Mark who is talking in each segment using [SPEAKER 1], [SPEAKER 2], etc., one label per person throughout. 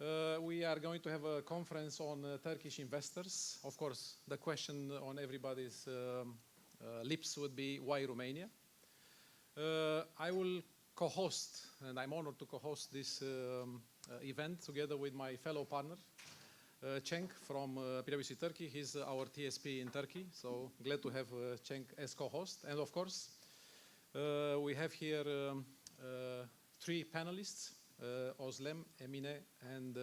[SPEAKER 1] We are going to have a conference on Turkish investors. Of course, the question on everybody's lips would be, why Romania? I will co-host, and I'm honored to co-host this event together with my fellow partner, Cenk from PwC Turkey. He's our TSP in Turkey, so glad to have Cenk as co-host. And of course, we have here three panelists, Özlem, Emine, and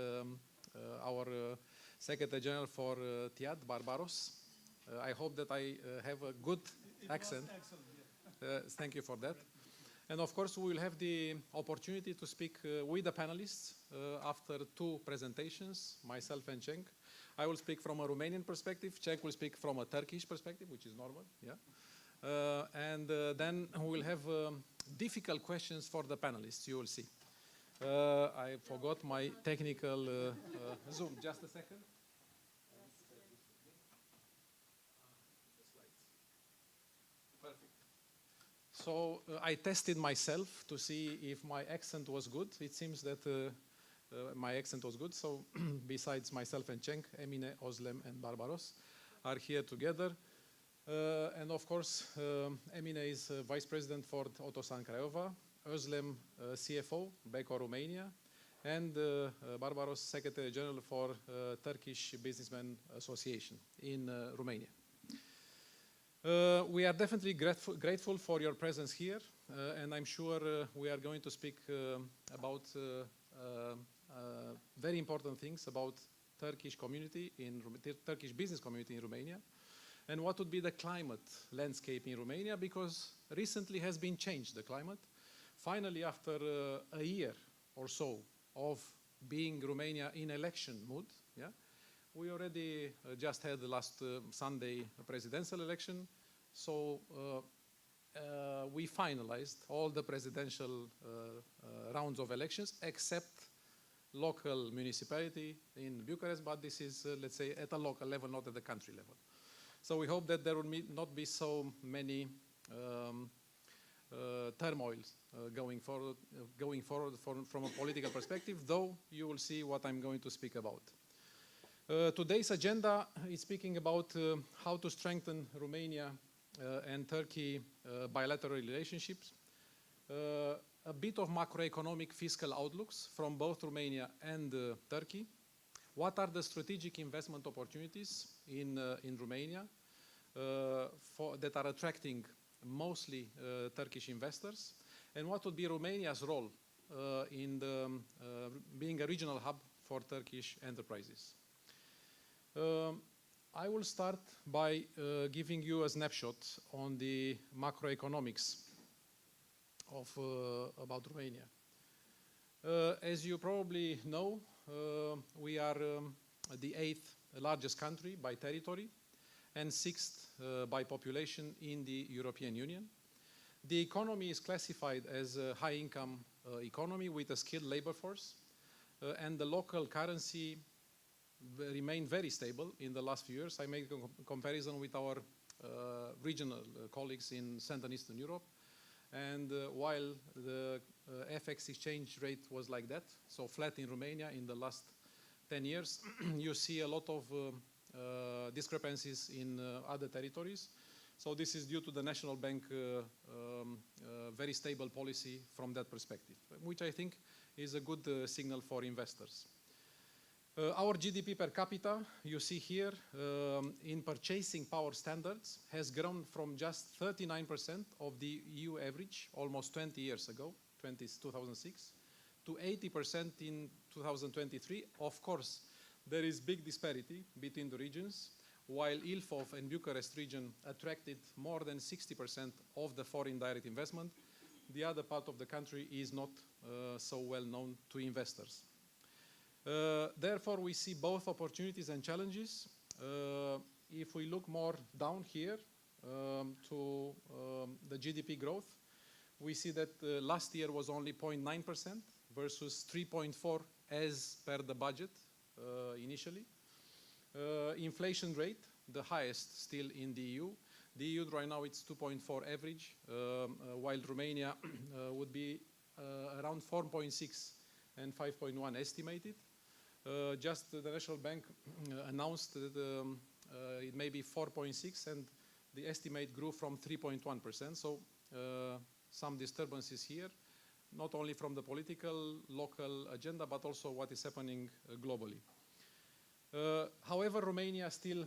[SPEAKER 1] our Secretary General for TIAD, Barbaros. I hope that I have a good accent. Excellent. Thank you for that. And of course, we will have the opportunity to speak with the panelists after two presentations, myself and Cenk. I will speak from a Romanian perspective. Cenk will speak from a Turkish perspective, which is normal. Yeah. And then we will have difficult questions for the panelists, you will see. I forgot my technical Zoom. Just a second. So I tested myself to see if my accent was good. It seems that my accent was good. So besides myself and Cenk, Emine, Özlem, and Barbaros are here together. And of course, Emine is Vice President for Otosan, Craiova. Özlem, CFO, Beko, Romania. And Barbaros, Secretary General for Turkish Businessmen Association in Romania. We are definitely grateful for your presence here, and I'm sure we are going to speak about very important things about Turkish community in Turkish business community in Romania, and what would be the climate landscape in Romania, because recently has been changed, the climate. Finally, after a year or so of being Romania in election mood, yeah, we already just had the last Sunday presidential election, so we finalized all the presidential rounds of elections except local municipality in Bucharest, but this is, let's say, at a local level, not at the country level. So we hope that there will not be so many turmoils going forward from a political perspective, though you will see what I'm going to speak about. Today's agenda is speaking about how to strengthen Romania and Turkey bilateral relationships, a bit of macroeconomic fiscal outlooks from both Romania and Turkey. What are the strategic investment opportunities in Romania that are attracting mostly Turkish investors, and what would be Romania's role in being a regional hub for Turkish enterprises? I will start by giving you a snapshot on the macroeconomics of about Romania. As you probably know, we are the 8th largest country by territory and 6th by population in the European Union. The economy is classified as a high-income economy with a skilled labor force, and the local currency remained very stable in the last few years. I make a comparison with our regional colleagues in Central and Eastern Europe, and while the FX exchange rate was like that, so flat in Romania in the last 10 years, you see a lot of discrepancies in other territories. So this is due to the National Bank very stable policy from that perspective, which I think is a good signal for investors. Our GDP per capita, you see here, in purchasing power standards, has grown from just 39% of the EU average almost 20 years ago, 2006, to 80% in 2023. Of course, there is big disparity between the regions. While Ilfov and Bucharest region attracted more than 60% of the foreign direct investment, the other part of the country is not so well known to investors. Therefore, we see both opportunities and challenges. If we look more down here to the GDP growth, we see that last year was only 0.9% versus 3.4% as per the budget initially. Inflation rate, the highest still in the EU. The EU right now it's 2.4 average, while Romania would be around 4.6 and 5.1 estimated. Just the National Bank announced that it may be 4.6, and the estimate grew from 3.1%. So some disturbances here, not only from the political, local agenda, but also what is happening globally. However, Romania still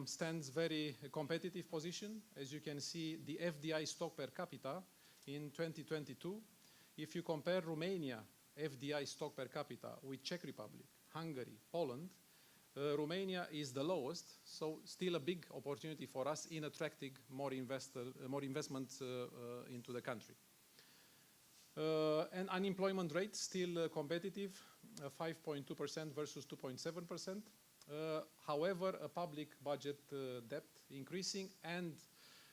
[SPEAKER 1] stands very competitive position. As you can see, the FDI stock per capita in 2022, if you compare Romania FDI stock per capita with Czech Republic, Hungary, Poland, Romania is the lowest, so still a big opportunity for us in attracting more investment into the country. And unemployment rate still competitive, 5.2% versus 2.7%. However, a public budget debt increasing, and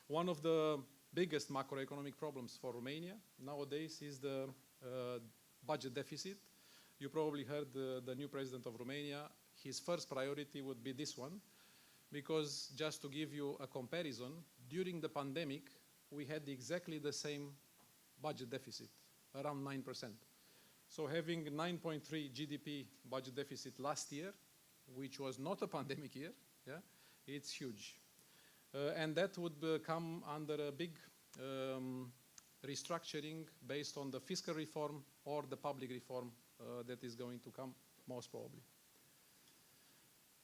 [SPEAKER 1] one of the biggest macroeconomic problems for Romania nowadays is the budget deficit. You probably heard the new president of Romania, his first priority would be this one, because just to give you a comparison, during the pandemic, we had exactly the same budget deficit, around 9%. So having 9.3 GDP budget deficit last year, which was not a pandemic year, yeah, it's huge. And that would come under a big restructuring based on the fiscal reform or the public reform that is going to come, most probably.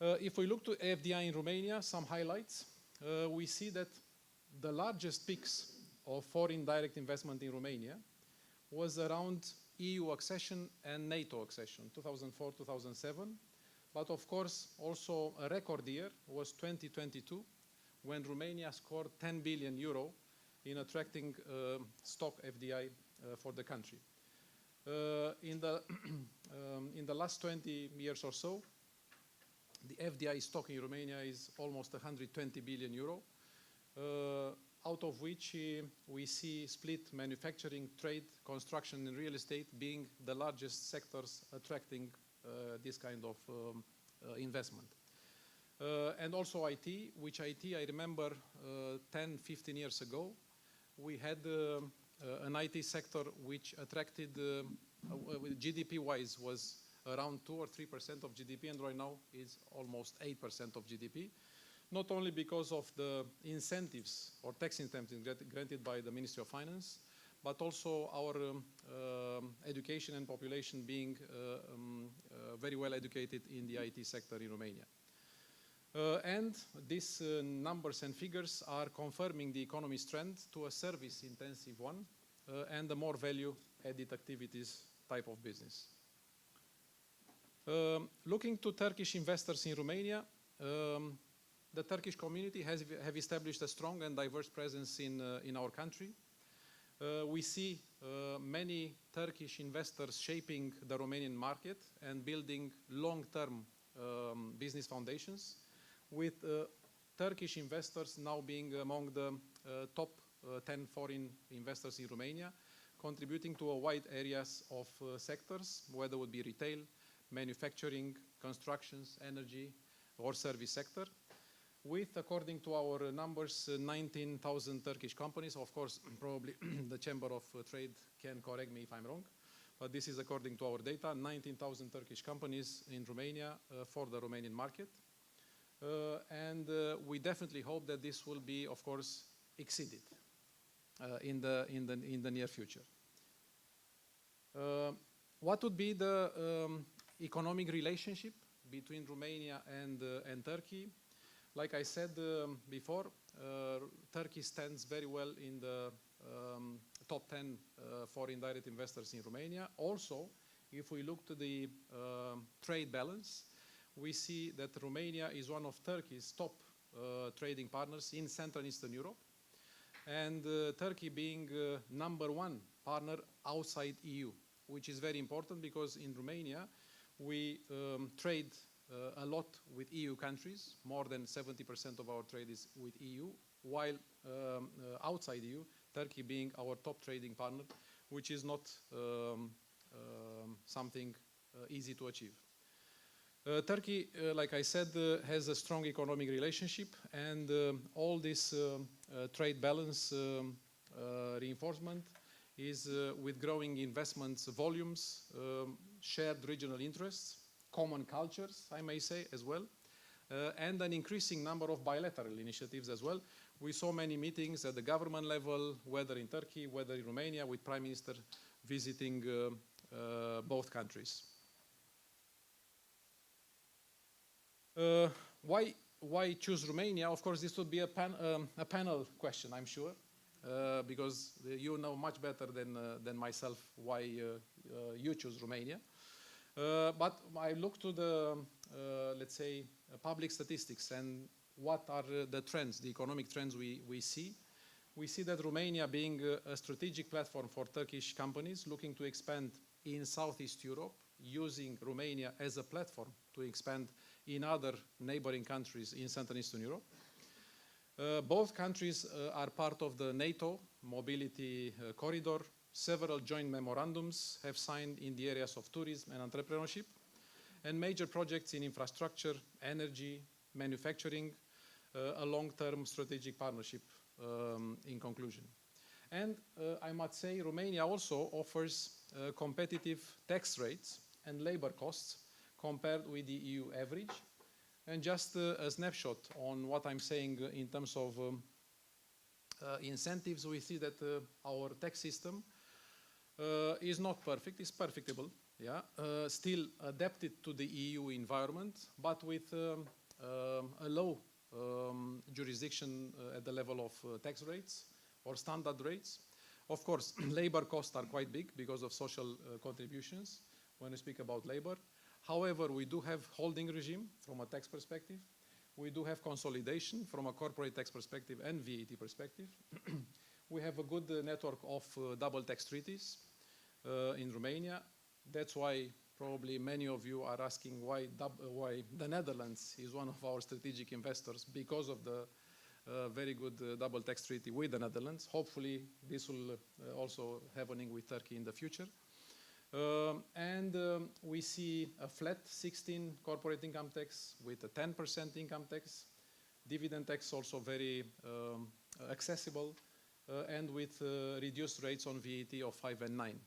[SPEAKER 1] If we look to FDI in Romania, some highlights, we see that the largest peaks of foreign direct investment in Romania was around EU accession and NATO accession, 2004-2007. But of course, also a record year was 2022, when Romania scored 10 billion euro in attracting stock FDI for the country. In the last 20 years or so, the FDI stock in Romania is almost 120 billion euro, out of which we see split manufacturing, trade, construction, and real estate being the largest sectors attracting this kind of investment. And also IT, which IT, I remember 10, 15 years ago, we had an IT sector which attracted, GDP-wise, was around 2 or 3% of GDP, and right now is almost 8% of GDP. Not only because of the incentives or tax incentives granted by the Ministry of Finance, but also our education and population being very well educated in the IT sector in Romania. And these numbers and figures are confirming the economy's trend to a service-intensive one and a more value-added activities type of business. Looking to Turkish investors in Romania, the Turkish community have established a strong and diverse presence in our country. We see many Turkish investors shaping the Romanian market and building long-term business foundations, with Turkish investors now being among the top 10 foreign investors in Romania, contributing to a wide areas of sectors, whether it would be retail, manufacturing, constructions, energy, or service sector, with, according to our numbers, 19,000 Turkish companies. Of course, probably the Chamber of Trade can correct me if I'm wrong, but this is according to our data, 19,000 Turkish companies in Romania for the Romanian market. And we definitely hope that this will be, of course, exceeded in the near future. What would be the economic relationship between Romania and Turkey? Like I said before, Turkey stands very well in the top 10 foreign direct investors in Romania. Also, if we look to the trade balance, we see that Romania is one of Turkey's top trading partners in Central and Eastern Europe, and Turkey being #1 partner outside EU, which is very important because in Romania we trade a lot with EU countries. More than 70% of our trade is with EU, while outside EU, Turkey being our top trading partner, which is not something easy to achieve. Turkey, like I said, has a strong economic relationship, and all this trade balance reinforcement is with growing investments volumes, shared regional interests, common cultures, I may say, as well, and an increasing number of bilateral initiatives as well. We saw many meetings at the government level, whether in Turkey, whether in Romania, with Prime Minister visiting both countries. Why choose Romania? Of course, this would be a panel question, I'm sure, because you know much better than myself why you choose Romania. But I look to the, let's say, public statistics and what are the trends, the economic trends we see. We see that Romania, being a strategic platform for Turkish companies looking to expand in Southeast Europe, using Romania as a platform to expand in other neighboring countries in Central and Eastern Europe. Both countries are part of the NATO mobility corridor. Several joint memorandums have signed in the areas of tourism and entrepreneurship, and major projects in infrastructure, energy, manufacturing, a long-term strategic partnership in conclusion. And I must say Romania also offers competitive tax rates and labor costs compared with the EU average. And just a snapshot on what I'm saying in terms of incentives, we see that our tax system is not perfect, it's perfectible, yeah, still adapted to the EU environment, but with a low jurisdiction at the level of tax rates or standard rates. Of course, labor costs are quite big because of social contributions when we speak about labor. However, we do have holding regime from a tax perspective. We do have consolidation from a corporate tax perspective and VAT perspective. We have a good network of double tax treaties in Romania. That's why probably many of you are asking why the Netherlands is one of our strategic investors, because of the very good double tax treaty with the Netherlands. Hopefully this will also happening with Turkey in the future. We see a flat 16 corporate income tax with a 10% income tax, dividend tax also very accessible, and with reduced rates on VAT of 5 and 9.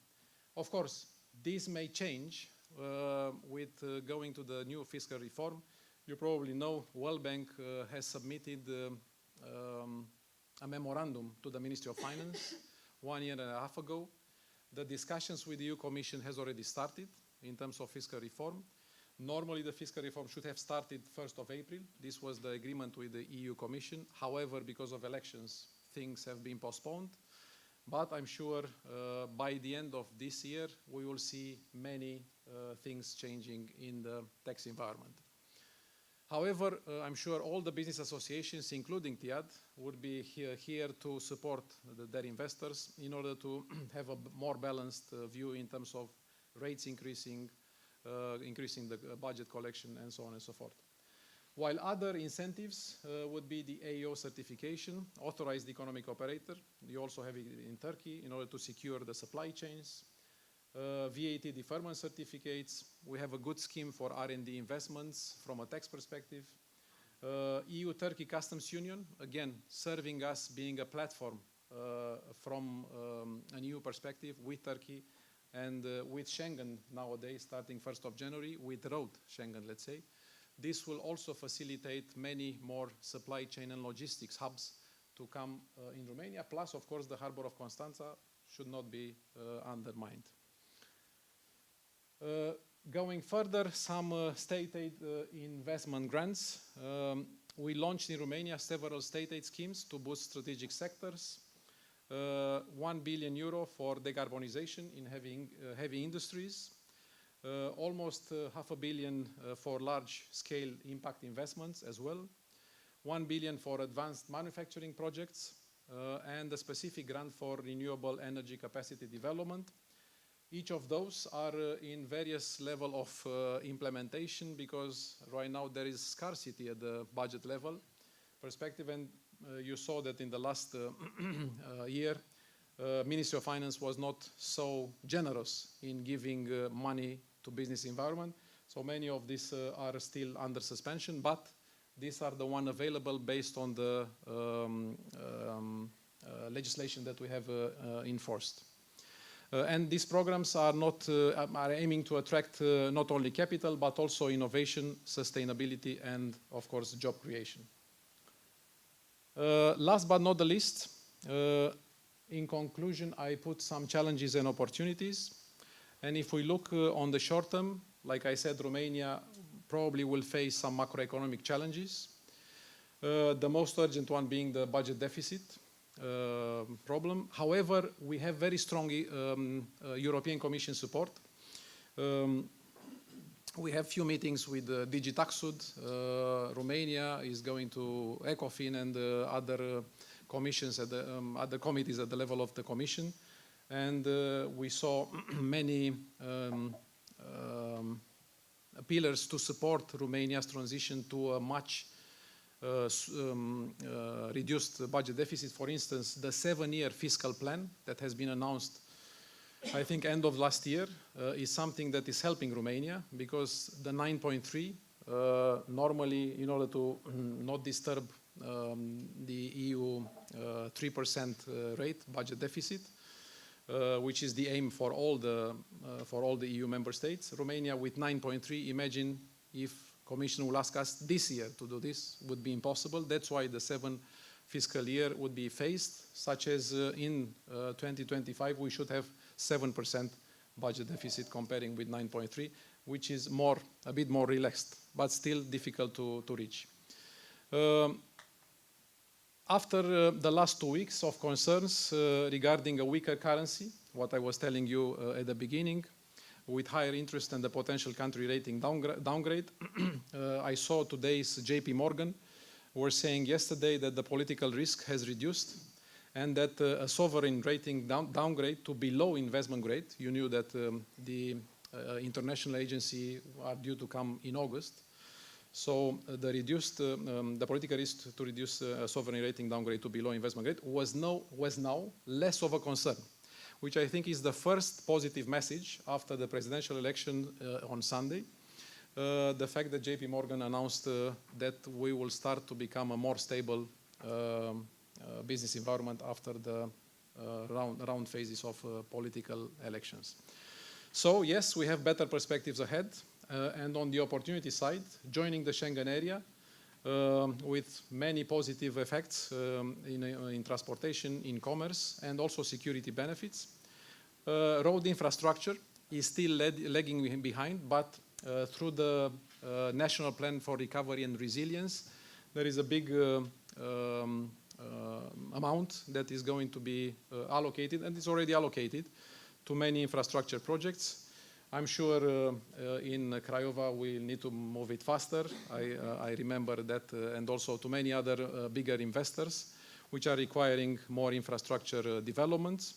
[SPEAKER 1] Of course, this may change with going to the new fiscal reform. You probably know World Bank has submitted a memorandum to the Ministry of Finance 1.5 years ago. The discussions with the EU Commission has already started in terms of fiscal reform. Normally, the fiscal reform should have started 1st of April. This was the agreement with the EU Commission. However, because of elections, things have been postponed. But I'm sure by the end of this year, we will see many things changing in the tax environment. However, I'm sure all the business associations, including TIAD, would be here to support their investors in order to have a more balanced view in terms of rates increasing, increasing the budget collection, and so on and so forth. While other incentives would be the AEO certification, authorized economic operator. You also have it in Turkey in order to secure the supply chains. VAT deferment certificates. We have a good scheme for R&D investments from a tax perspective. EU-Turkey Customs Union, again, serving us being a platform from an EU perspective with Turkey and with Schengen nowadays, starting 1st of January, with road Schengen, let's say. This will also facilitate many more supply chain and logistics hubs to come in Romania. Plus, of course, the harbor of Constanța should not be undermined. Going further, some state aid investment grants. We launched in Romania several state aid schemes to boost strategic sectors. 1 billion euro for decarbonization in heavy industries. Almost $500 million for large-scale impact investments as well. 1 billion for advanced manufacturing projects and a specific grant for renewable energy capacity development. Each of those are in various level of implementation, because right now there is scarcity at the budget level perspective, and you saw that in the last year, Ministry of Finance was not so generous in giving money to business environment. So many of these are still under suspension, but these are the one available based on the legislation that we have enforced. And these programs are aiming to attract not only capital, but also innovation, sustainability, and of course, job creation. Last but not the least, in conclusion, I put some challenges and opportunities. And if we look on the short term, like I said, Romania probably will face some macroeconomic challenges. The most urgent one being the budget deficit problem. However, we have very strong European Commission support. We have few meetings with DG Taxud. Romania is going to Ecofin and other commissions at the other committees at the level of the Commission, and we saw many pillars to support Romania's transition to a much reduced budget deficit. For instance, the 7-year fiscal plan that has been announced, I think, end of last year, is something that is helping Romania, because the 9.3 normally, in order to not disturb the EU 3% rate budget deficit, which is the aim for all the EU member states. Romania with 9.3, imagine if Commission will ask us this year to do this, would be impossible. That's why the 7 fiscal year would be phased, such as in 2025 we should have 7% budget deficit comparing with 9.3, which is a bit more relaxed, but still difficult to reach. After the last 2 weeks of concerns regarding a weaker currency, what I was telling you at the beginning, with higher interest and the potential country rating downgrade, I saw today's JP Morgan were saying yesterday that the political risk has reduced and that a sovereign rating downgrade to below investment grade, you knew that the international agency are due to come in August, so the political risk to reduce sovereign rating downgrade to below investment grade was now less of a concern, which I think is the first positive message after the presidential election on Sunday. The fact that JP Morgan announced that we will start to become a more stable business environment after the round phases of political elections. So yes, we have better perspectives ahead. And on the opportunity side, joining the Schengen area with many positive effects in transportation, in commerce, and also security benefits. Road infrastructure is still lagging behind, but through the National Plan for Recovery and Resilience, there is a big amount that is going to be allocated, and it's already allocated, to many infrastructure projects. I'm sure in Craiova we need to move it faster. I remember that, and also to many other bigger investors, which are requiring more infrastructure developments.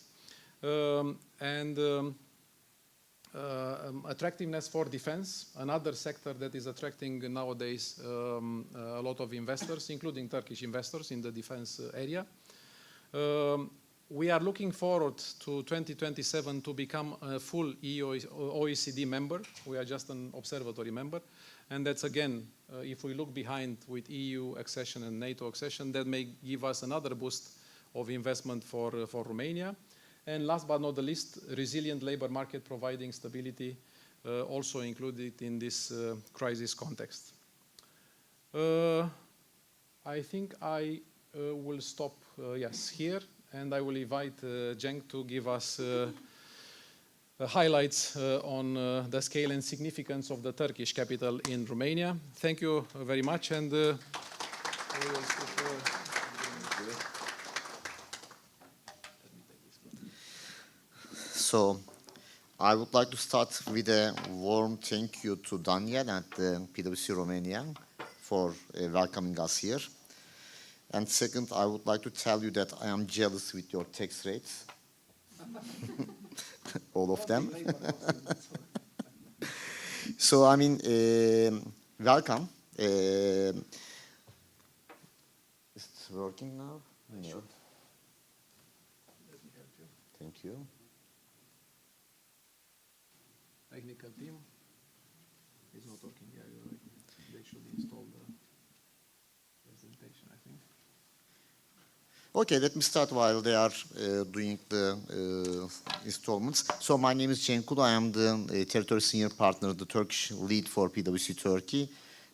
[SPEAKER 1] Attractiveness for defense, another sector that is attracting nowadays a lot of investors, including Turkish investors in the defense area. We are looking forward to 2027 to become a full EU OECD member. We are just an observatory member. And that's, again, if we look behind with EU accession and NATO accession, that may give us another boost of investment for Romania. And last but not the least, resilient labor market providing stability, also included in this crisis context. I think I will stop, here. And I will invite Cenk to give us highlights on the scale and significance of the Turkish capital in Romania. Thank you very much. And
[SPEAKER 2] So, I would like to start with a warm thank you to Daniel and PwC Romania for welcoming us here. And second, I would like to tell you that I am jealous with your tax rates. All of them. So, I mean, welcome. Is it working now? No.
[SPEAKER 1] Let me help you.
[SPEAKER 2] Thank you.
[SPEAKER 1] Technical team is not working. Yeah, you're right. They should install the presentation, I think.
[SPEAKER 2] Okay, let me start while they are doing the installments. So my name is Cenk. I am the territory senior partner, the Turkish lead for PwC Turkey,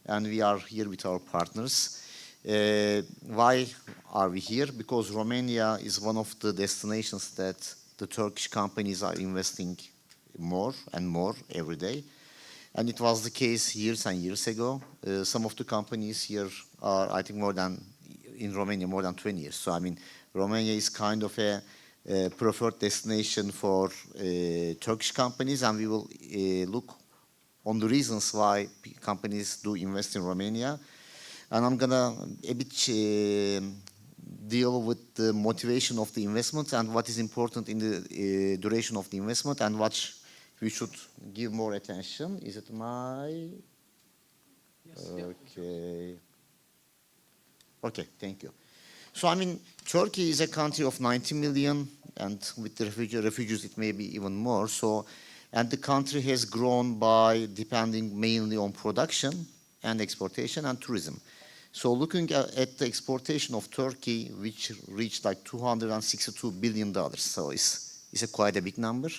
[SPEAKER 2] and we are here with our partners. Why are we here? Because Romania is one of the destinations that the Turkish companies are investing more and more every day. And it was the case years and years ago. Some of the companies here are, I think, in Romania, more than 20 years. So, I mean, Romania is kind of a preferred destination for Turkish companies, and we will look on the reasons why companies do invest in Romania. And I'm gonna a bit deal with the motivation of the investment and what is important in the duration of the investment and what we should give more attention. Is it my? Yes. Okay. Okay, thank you. So, I mean, Turkey is a country of 90 million, and with the refugees, it may be even more. So, and the country has grown by depending mainly on production and exportation and tourism. So, looking at the exportation of Turkey, which reached like $262 billion. So, it's quite a big number,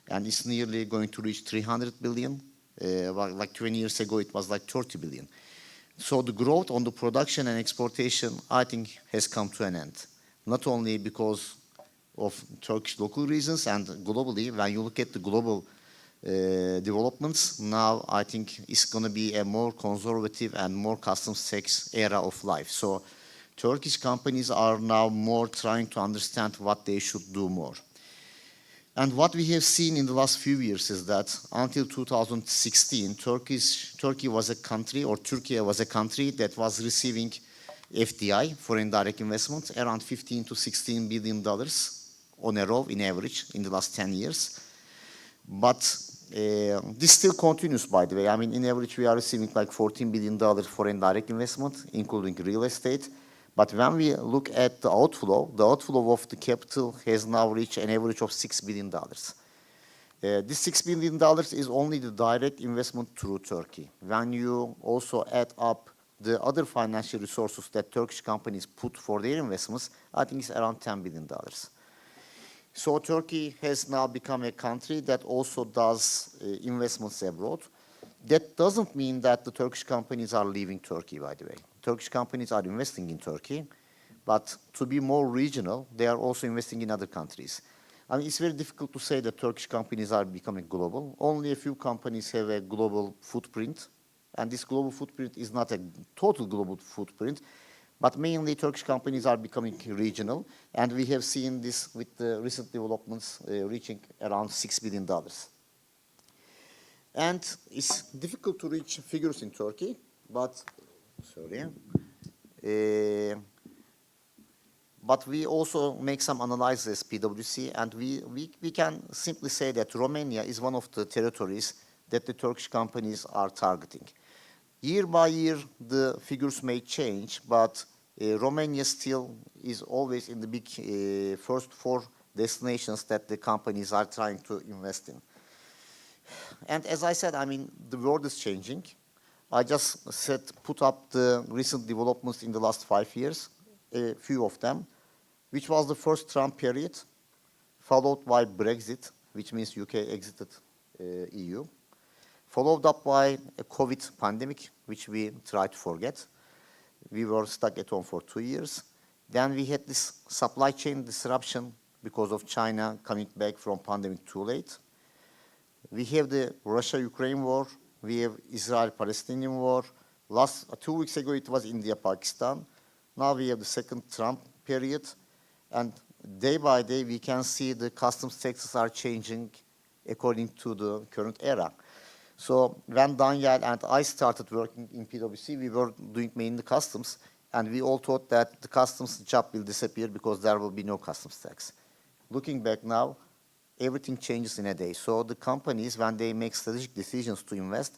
[SPEAKER 2] and it's nearly going to reach 300 billion. Like 20 years ago, it was like 30 billion. So the growth on the production and exportation, I think, has come to an end. Not only because of Turkish local reasons and globally, when you look at the global developments, now I think it's going to be a more conservative and more customs tax era of life. So Turkish companies are now more trying to understand what they should do more. And what we have seen in the last few years is that until 2016, Turkey was a country, or Turkey was a country that was receiving FDI, foreign direct investment, around $15 to $16 billion on a row in average in the last 10 years. But this still continues, by the way. I mean, in average, we are receiving like $14 billion foreign direct investment, including real estate. But when we look at the outflow of the capital has now reached an average of $6 billion. This $6 billion is only the direct investment through Turkey. When you also add up the other financial resources that Turkish companies put for their investments, I think it's around $10 billion. So Turkey has now become a country that also does investments abroad. That doesn't mean that the Turkish companies are leaving Turkey, by the way. Turkish companies are investing in Turkey, but to be more regional, they are also investing in other countries. I mean, it's very difficult to say that Turkish companies are becoming global. Only a few companies have a global footprint, and this global footprint is not a total global footprint, but mainly Turkish companies are becoming regional, and we have seen this with the recent developments reaching around $6 billion. And it's difficult to reach figures in Turkey, but but we also make some analysis PwC, and we can simply say that Romania is one of the territories that the Turkish companies are targeting. Year by year, the figures may change, but Romania still is always in the big first 4 destinations that the companies are trying to invest in. And as I said, I mean, the world is changing. I just put up the recent developments in the last 5 years, a few of them, which was the first Trump period, followed by Brexit, which means UK exited EU, followed up by a COVID pandemic, which we try to forget. We were stuck at home for 2 years. Then we had this supply chain disruption because of China coming back from pandemic too late. We have the Russia-Ukraine war. We have Israel-Palestinian war. 2 weeks ago, it was India-Pakistan. Now we have the second Trump period. And day by day, we can see the customs taxes are changing according to the current era. So when Daniel and I started working in PwC, we were doing mainly customs. And we all thought that the customs job will disappear because there will be no customs tax. Looking back now, everything changes in a day. So the companies, when they make strategic decisions to invest,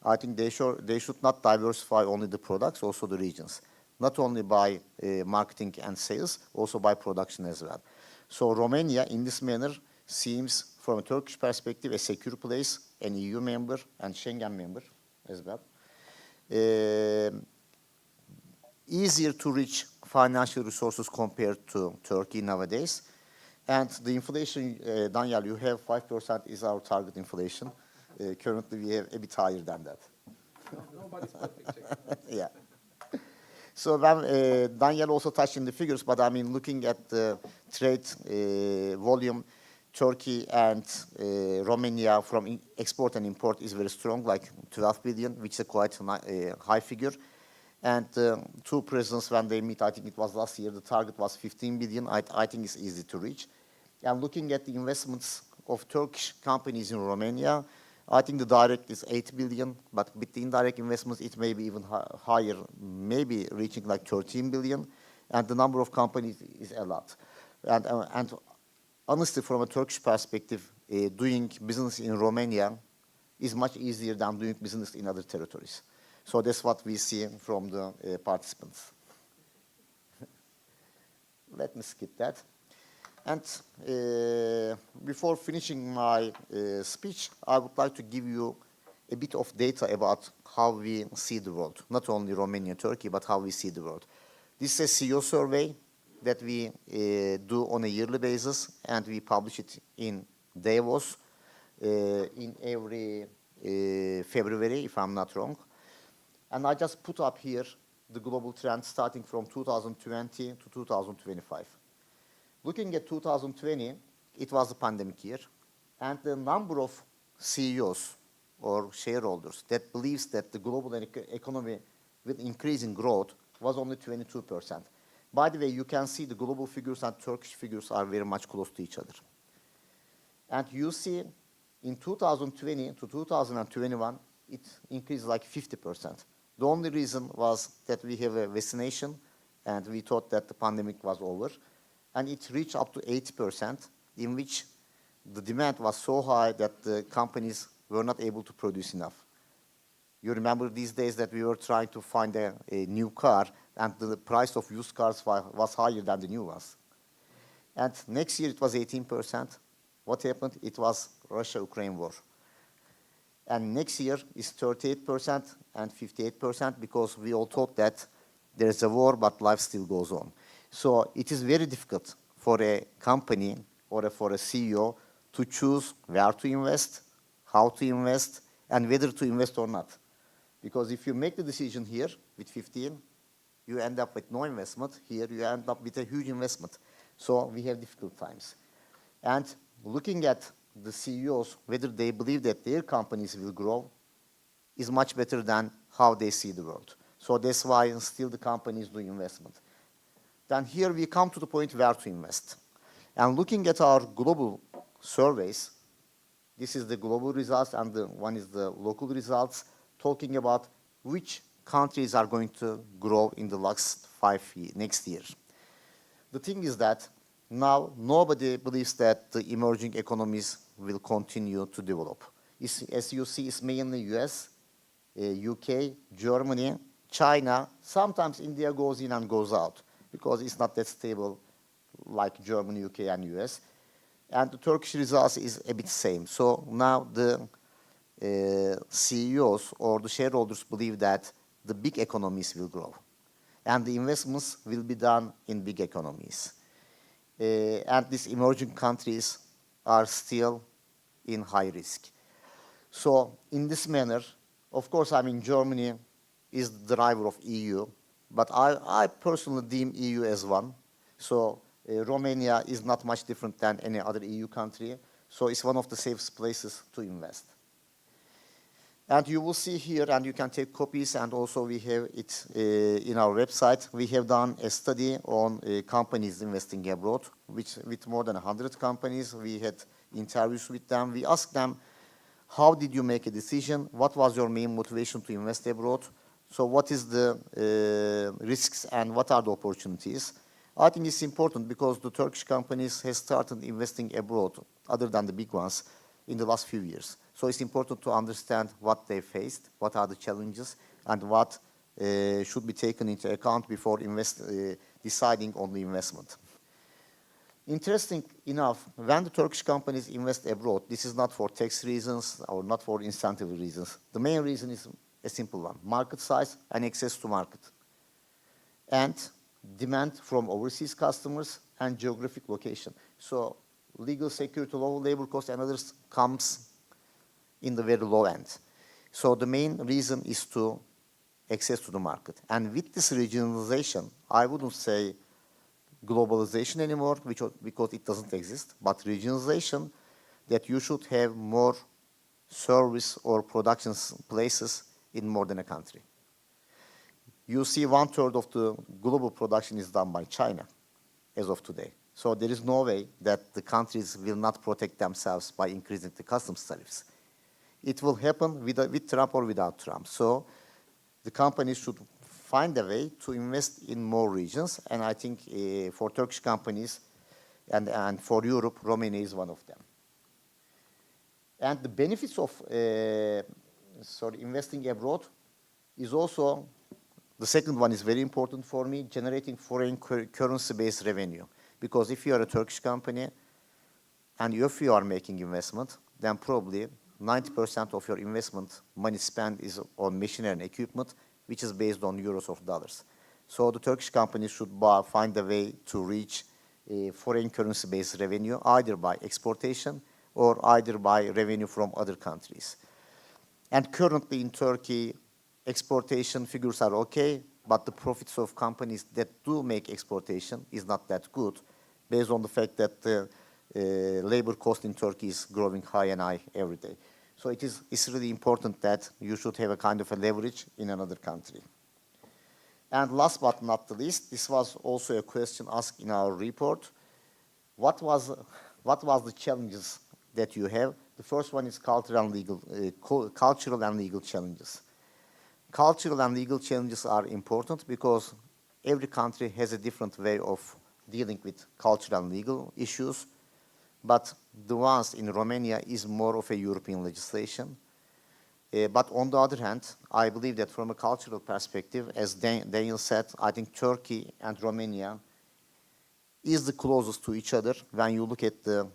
[SPEAKER 2] I think they should not diversify only the products, also the regions. Not only by marketing and sales, also by production as well. So Romania, in this manner, seems, from a Turkish perspective, a secure place, an EU member and Schengen member as well. Easier to reach financial resources compared to Turkey nowadays. And the inflation, Daniel, you have 5% is our target inflation. Currently, we have a bit higher than that.
[SPEAKER 1] Nobody's perfect. Czech.
[SPEAKER 2] Yeah. So when, Daniel also touched in the figures, but I mean, looking at the trade volume, Turkey and Romania from export and import is very strong, like 12 billion, which is a quite high figure. And two presidents, when they meet, I think it was last year, the target was 15 billion. I think it's easy to reach. And looking at the investments of Turkish companies in Romania, I think the direct is 8 billion, but with the indirect investments, it may be even higher, maybe reaching like 13 billion. And the number of companies is a lot. And honestly, from a Turkish perspective, doing business in Romania is much easier than doing business in other territories. So that's what we see from the participants. Let me skip that. And before finishing my speech, I would like to give you a bit of data about how we see the world, not only Romania and Turkey, but how we see the world. This is a CEO survey that we do on a yearly basis, and we publish it in Davos in every February, if I'm not wrong. And I just put up here the global trend starting from 2020 to 2025. Looking at 2020, it was a pandemic year, and the number of CEOs or shareholders that believes that the global economy with increasing growth was only 22%. By the way, you can see the global figures and Turkish figures are very much close to each other. And you see in 2020 to 2021, it increased like 50%. The only reason was that we have a vaccination, and we thought that the pandemic was over. And it reached up to 80%, in which the demand was so high that the companies were not able to produce enough. You remember these days that we were trying to find a new car, and the price of used cars was higher than the new ones. And next year it was 18%. What happened? It was Russia-Ukraine war. And next year is 38% and 58%, because we all thought that there is a war, but life still goes on. So it is very difficult for a company or for a CEO to choose where to invest, how to invest, and whether to invest or not. Because if you make the decision here with 15, you end up with no investment. Here you end up with a huge investment. So we have difficult times. And looking at the CEOs, whether they believe that their companies will grow, is much better than how they see the world. So that's why still the companies do investment. Then here we come to the point where to invest. And looking at our global surveys, this is the global results and one is the local results, talking about which countries are going to grow in the next year. The thing is that now nobody believes that the emerging economies will continue to develop. As you see, it's mainly US, UK, Germany, China. Sometimes India goes in and goes out, because it's not that stable like Germany, UK, and US. And the Turkish results is a bit same. So now the CEOs or the shareholders believe that the big economies will grow, and the investments will be done in big economies. And these emerging countries are still in high risk. So in this manner, of course, I mean, Germany is the driver of EU, but I personally deem EU as one. So Romania is not much different than any other EU country. So it's one of the safest places to invest. And you will see here, and you can take copies, and also we have it in our website. We have done a study on companies investing abroad, with more than 100 companies. We had interviews with them. We asked them, how did you make a decision? What was your main motivation to invest abroad? So what is the risks and what are the opportunities? I think it's important because the Turkish companies have started investing abroad, other than the big ones, in the last few years. So it's important to understand what they faced, what are the challenges, and what should be taken into account before deciding on the investment. Interesting enough, when the Turkish companies invest abroad, this is not for tax reasons or not for incentive reasons. The main reason is a simple one: market size and access to market. And demand from overseas customers, and geographic location. So legal security, low labor cost, and others comes in the very low end. So the main reason is to access to the market. And with this regionalization, I wouldn't say globalization anymore, because it doesn't exist, but regionalization, that you should have more service or production places in more than a country. You see 1/3 of the global production is done by China as of today. So there is no way that the countries will not protect themselves by increasing the customs tariffs. It will happen with Trump or without Trump. So the companies should find a way to invest in more regions. And I think for Turkish companies and for Europe, Romania is one of them. And the benefits of investing abroad is also, the second one is very important for me, generating foreign currency-based revenue. Because if you are a Turkish company and if you are making investment, then probably 90% of your investment money spent is on machinery and equipment, which is based on euros or dollars. So the Turkish companies should find a way to reach a foreign currency-based revenue, either by exportation or either by revenue from other countries. And currently in Turkey, exportation figures are okay, but the profits of companies that do make exportation is not that good, based on the fact that the labor cost in Turkey is growing high and high every day. So it's really important that you should have a kind of a leverage in another country. And last but not the least, this was also a question asked in our report. What was the challenges that you have? The first one is cultural and legal challenges. Cultural and legal challenges are important because every country has a different way of dealing with cultural and legal issues. But the ones in Romania is more of a European legislation. But on the other hand, I believe that from a cultural perspective, as Daniel said, I think Turkey and Romania is the closest to each other when you look at the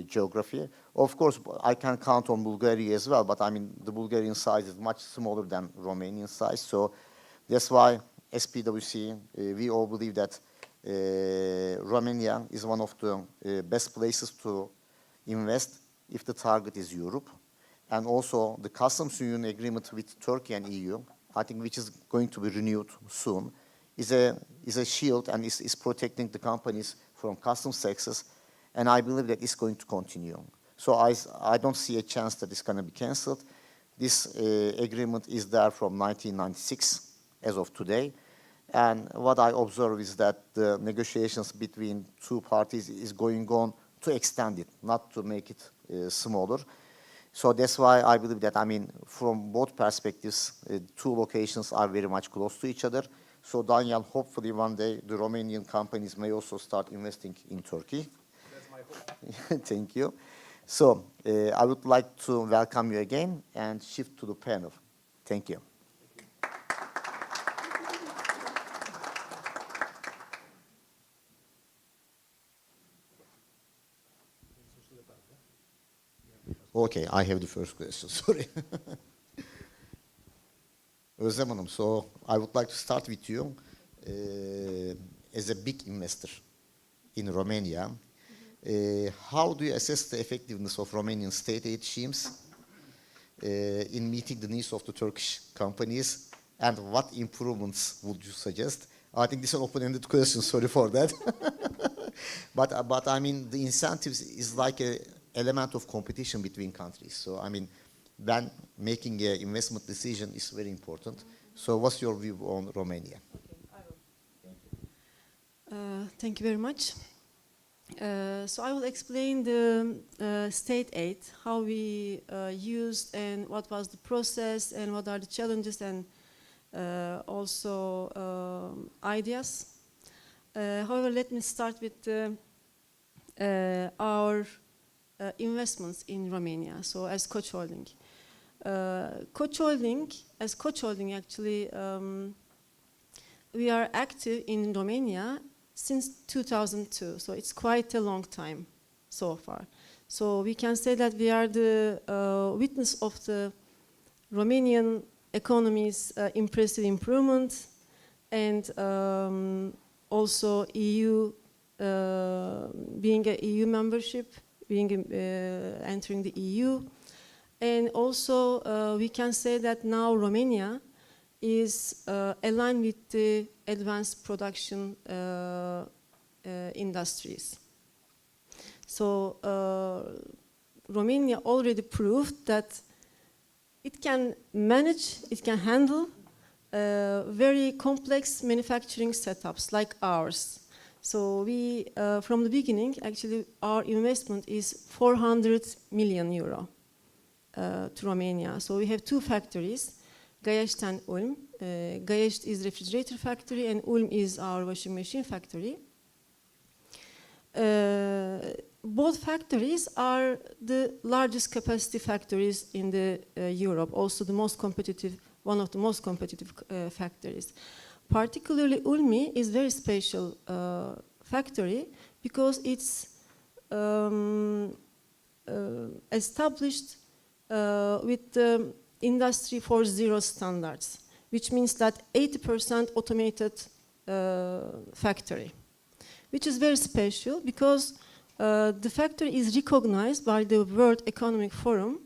[SPEAKER 2] geography. Of course, I can count on Bulgaria as well, but I mean, the Bulgarian size is much smaller than Romanian size. So that's why, as PwC, we all believe that Romania is one of the best places to invest if the target is Europe. And also the customs union agreement with Turkey and EU, I think, which is going to be renewed soon, is a shield and is protecting the companies from customs taxes. And I believe that it's going to continue. So I don't see a chance that it's going to be canceled. This agreement is there from 1996 as of today. And what I observe is that the negotiations between two parties is going on to extend it, not to make it smaller. So that's why I believe that, I mean, from both perspectives, two locations are very much close to each other. So Daniel, hopefully one day the Romanian companies may also start investing in Turkey.
[SPEAKER 1] That's my hope.
[SPEAKER 2] Thank you. So I would like to welcome you again and shift to the panel. Thank you. Okay, I have the first question, sorry. Özlem Hanım, so I would like to start with you. As a big investor in Romania, how do you assess the effectiveness of Romanian state aid schemes in meeting the needs of the Turkish companies, and what improvements would you suggest? I think this is an open-ended question, sorry for that. But I mean, the incentives is like an element of competition between countries. So I mean, when making an investment decision is very important. So what's your view on Romania?
[SPEAKER 3] Thank you very much. So I will explain the state aid, how we used and what was the process and what are the challenges and also ideas. However, let me start with our investments in Romania. So as Koç Holding. As Koç Holding actually, we are active in Romania since 2002, so it's quite a long time so far. So we can say that we are the witness of the Romanian economy's impressive improvement, and also EU, being an EU membership, entering the EU. And also we can say that now Romania is aligned with the advanced production industries. So Romania already proved that it can manage, it can handle very complex manufacturing setups like ours. So we, from the beginning, actually our investment is 400 million euro to Romania. So we have two factories, Gayeşt and Ulm. Gayeşt is refrigerator factory and Ulm is our washing machine factory. Both factories are the largest capacity factories in the Europe, also the most competitive, one of the most competitive factories. Particularly Ulmi is very special factory because it's established with the Industry 4.0 standards, which means that 80% automated factory, which is very special because the factory is recognized by the World Economic Forum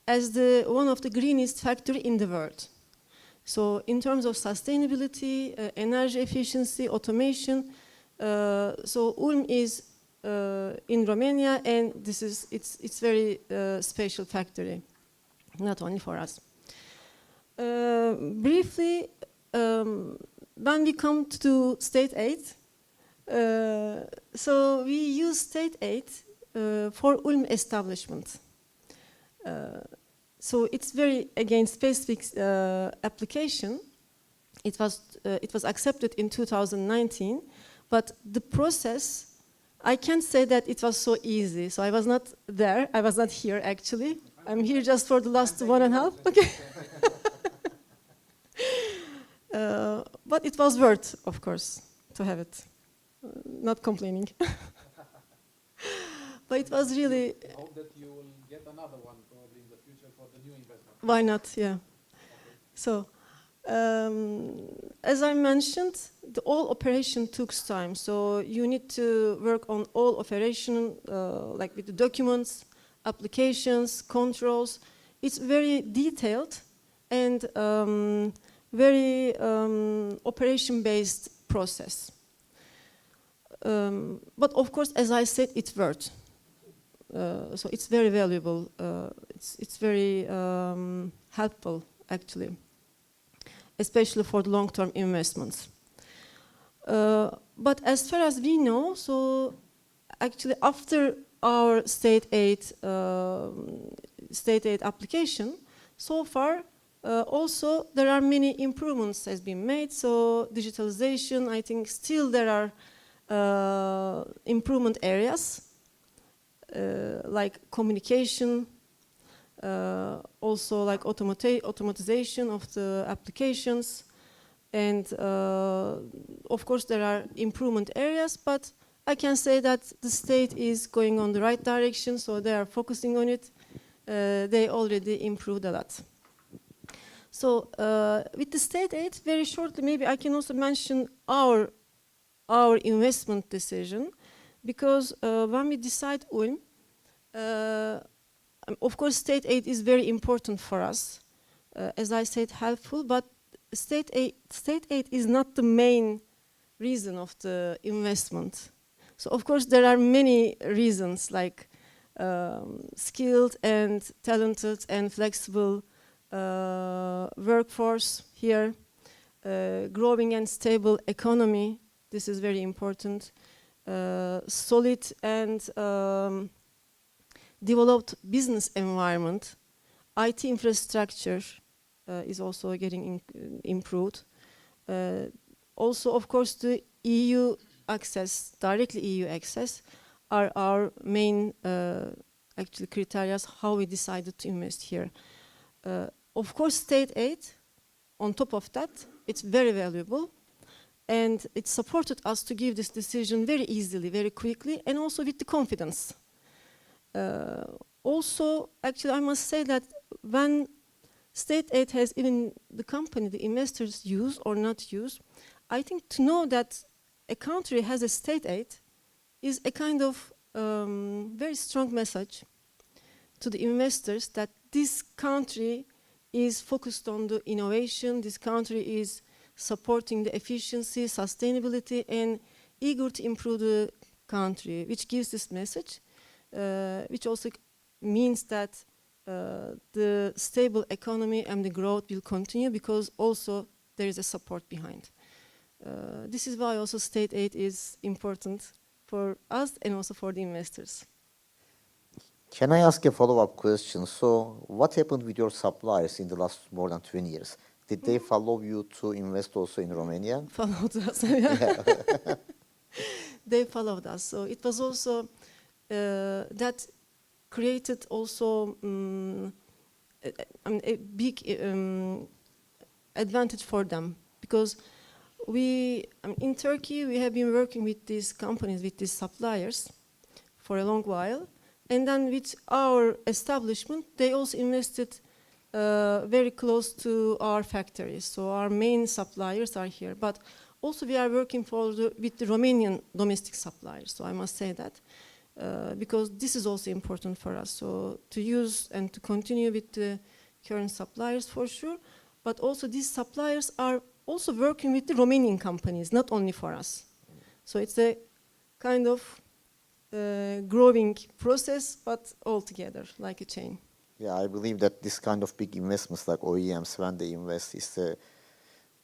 [SPEAKER 3] as one of the greenest factory in the world. So in terms of sustainability, energy efficiency, automation, so Ulm is in Romania, and it's very special factory, not only for us. Briefly, when we come to state aid, so we use state aid for Ulm establishment. So it's very, again, specific application. It was accepted in 2019, but the process, I can't say that it was so easy. So I was not there. I was not here, actually. I'm here just for the last 1.5. Okay. But it was worth, of course, to have it. Not complaining. But it was really...
[SPEAKER 1] I hope that you will get another one probably in the future for the new investment.
[SPEAKER 3] Why not? Yeah. Okay. So, as I mentioned, the all operation took time. So you need to work on all operation, like with the documents, applications, controls. It's very detailed and very operation-based process. But of course, as I said, it's worth. So it's very valuable. It's very helpful, actually, especially for the long-term investments. But as far as we know, so actually after our state aid application, so far also there are many improvements has been made. So digitalization, I think still there are improvement areas like communication, also like automatization of the applications, and of course there are improvement areas, but I can say that the state is going on the right direction, so they are focusing on it. They already improved a lot. So with the state aid, very shortly, maybe I can also mention our investment decision, because when we decide Ulm, of course state aid is very important for us, as I said, helpful, but state aid is not the main reason of the investment. So of course there are many reasons, like skilled and talented and flexible workforce here, growing and stable economy, this is very important, solid and developed business environment, IT infrastructure is also getting improved. Also, of course, the EU access, directly EU access, are our main actually criteria how we decided to invest here. Of course, state aid, on top of that, it's very valuable, and it supported us to give this decision very easily, very quickly, and also with the confidence. Also, actually, I must say that when state aid has even the company, the investors use or not use, I think to know that a country has a state aid is a kind of very strong message to the investors that this country is focused on the innovation, this country is supporting the efficiency, sustainability, and eager to improve the country, which gives this message, which also means that the stable economy and the growth will continue because also there is a support behind. This is why also state aid is important for us and also for the investors.
[SPEAKER 2] Can I ask a follow-up question? So what happened with your suppliers in the last more than 20 years? Did they follow you to invest also in Romania?
[SPEAKER 3] Followed us. Yeah. They followed us. So it was also that created also a big advantage for them because in Turkey we have been working with these companies, with these suppliers for a long while. And then with our establishment, they also invested very close to our factories. So our main suppliers are here. But also we are working with the Romanian domestic suppliers. So I must say that because this is also important for us. So to use and to continue with the current suppliers for sure. But also these suppliers are also working with the Romanian companies, not only for us. So it's a kind of growing process, but all together, like a chain.
[SPEAKER 2] Yeah, I believe that this kind of big investments like OEMs, when they invest, is the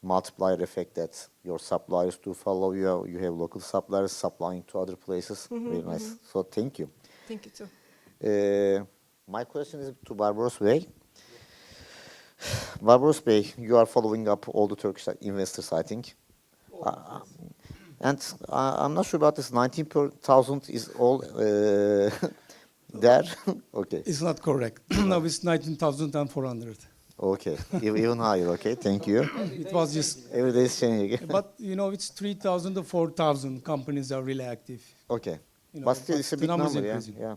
[SPEAKER 2] multiplier effect that your suppliers do follow you. You have local suppliers supplying to other places. Very nice. So thank you.
[SPEAKER 3] Thank you too.
[SPEAKER 2] My question is to Barbaros Bey. Barbaros Bey, you are following up all the Turkish investors, I think. And I'm not sure about this. 19,000 is all there. Okay.
[SPEAKER 4] It's not correct. Now it's 19,400.
[SPEAKER 2] Okay. Even higher. Okay. Thank you.
[SPEAKER 4] It was just.
[SPEAKER 2] Every day is changing.
[SPEAKER 4] But you know, it's 3,000 to 4,000 companies are really active.
[SPEAKER 2] Okay.
[SPEAKER 4] You know,
[SPEAKER 2] But still, it's a big number. Yeah.
[SPEAKER 4] Increasing.
[SPEAKER 2] Yeah.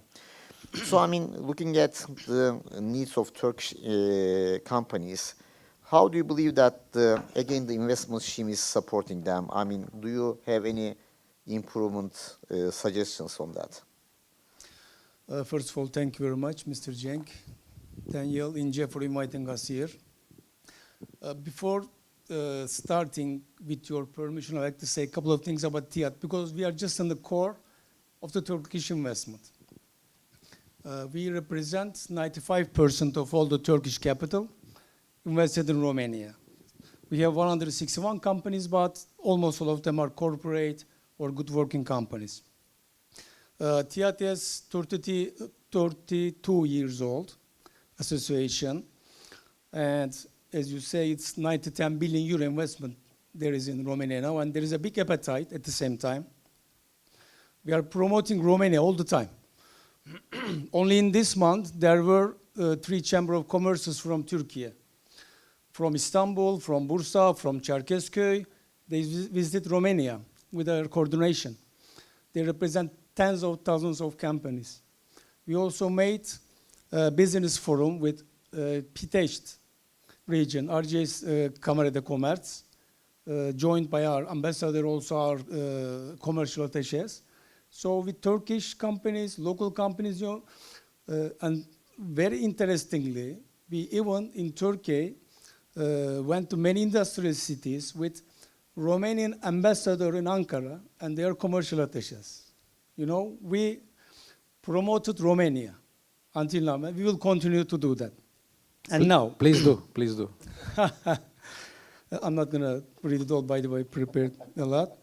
[SPEAKER 2] So I mean, looking at the needs of Turkish companies, how do you believe that, again, the investment scheme is supporting them? I mean, do you have any improvement suggestions on that?
[SPEAKER 4] First of all, thank you very much, Mr. Cenk, Daniel, Ince, for inviting us here. Before starting, with your permission, I'd like to say a couple of things about TIAD, because we are just in the core of the Turkish investment. We represent 95% of all the Turkish capital invested in Romania. We have 161 companies, but almost all of them are corporate or good working companies. TIAD is 32 years old association, and as you say, it's 90-10 billion euro investment there is in Romania now, and there is a big appetite at the same time. We are promoting Romania all the time. Only in this month, there were 3 Chamber of Commerces from Turkey. From Istanbul, from Bursa, from Çerkezköy, they visited Romania with our coordination. They represent tens of thousands of companies. We also made a business forum with Pitești region, RG's Camera de Comerț, joined by our ambassador, also our commercial attachés. So with Turkish companies, local companies, and very interestingly, we even in Turkey went to many industrial cities with Romanian ambassador in Ankara and their commercial attachés. You know, we promoted Romania until now. We will continue to do that. And now,
[SPEAKER 1] Please do, please do.
[SPEAKER 4] I'm not going to read it all, by the way, prepared a lot.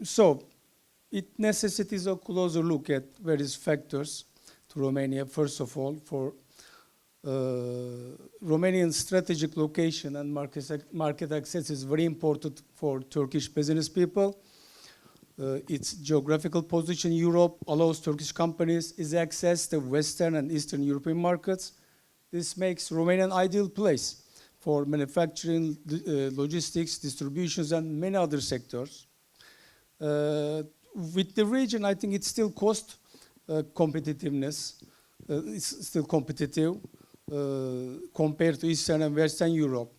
[SPEAKER 4] So, it necessitates a closer look at various factors to Romania. First of all, for Romanian strategic location and market access is very important for Turkish business people. Its geographical position in Europe allows Turkish companies easy access to Western and Eastern European markets. This makes Romania an ideal place for manufacturing, logistics, distributions, and many other sectors. With the region, I think it's still cost competitiveness. It's still competitive compared to Eastern and Western Europe.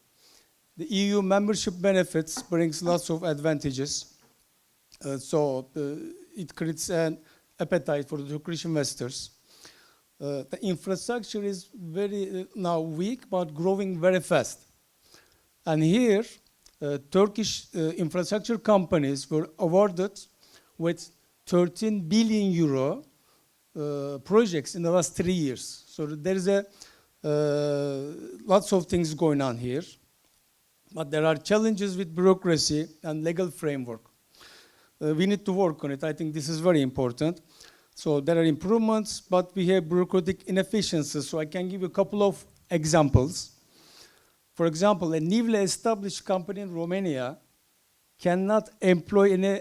[SPEAKER 4] The EU membership benefits brings lots of advantages. It creates an appetite for the Turkish investors. The infrastructure is very now weak, but growing very fast. And here, Turkish infrastructure companies were awarded with 13 billion euro projects in the last 3 years. So there is lots of things going on here. But there are challenges with bureaucracy and legal framework. We need to work on it. I think this is very important. So there are improvements, but we have bureaucratic inefficiencies. So I can give you a couple of examples. For example, a newly established company in Romania cannot employ any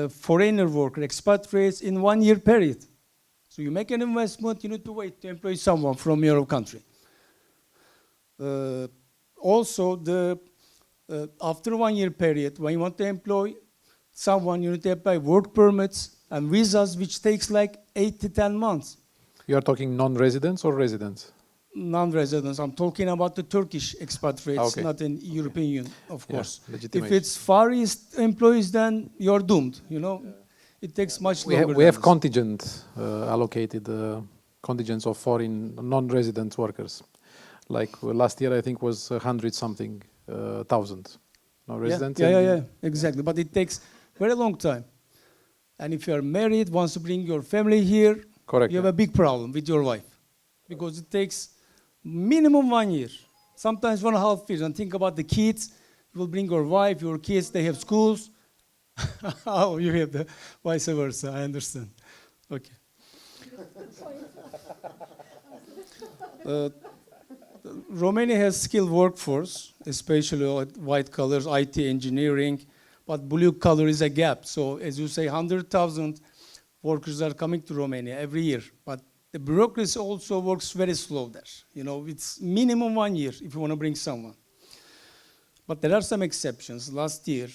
[SPEAKER 4] foreigner worker, expatriates, in 1 year period. So you make an investment, you need to wait to employ someone from your country. Also, after 1 year period, when you want to employ someone, you need to apply work permits and visas, which takes like 8 to 10 months.
[SPEAKER 1] You are talking non-residents or residents?
[SPEAKER 4] Non-residents. I'm talking about the Turkish expatriates,
[SPEAKER 1] Okay.
[SPEAKER 4] not in European Union, of course.
[SPEAKER 1] legitimate.
[SPEAKER 4] If it's Far East employees, then you're doomed, you know. It takes much longer.
[SPEAKER 1] We have
[SPEAKER 4] than this.
[SPEAKER 1] contingent allocated contingents of foreign non-resident workers. Like last year, I think was 100-something thousand non-residents.
[SPEAKER 4] Yeah, exactly. But it takes very long time. And if you're married, once you bring your family here,
[SPEAKER 1] Correct.
[SPEAKER 4] you have a big problem with your wife. Because it takes minimum 1 year, sometimes 1.5 years. And think about the kids. You will bring your wife, your kids, they have schools. Oh, you have the vice versa, I understand. Okay. Romania has skilled workforce, especially white collars, IT engineering, but blue collar is a gap. So as you say, 100,000 workers are coming to Romania every year, but the bureaucracy also works very slow there. You know, it's minimum 1 year if you want to bring someone. But there are some exceptions. Last year,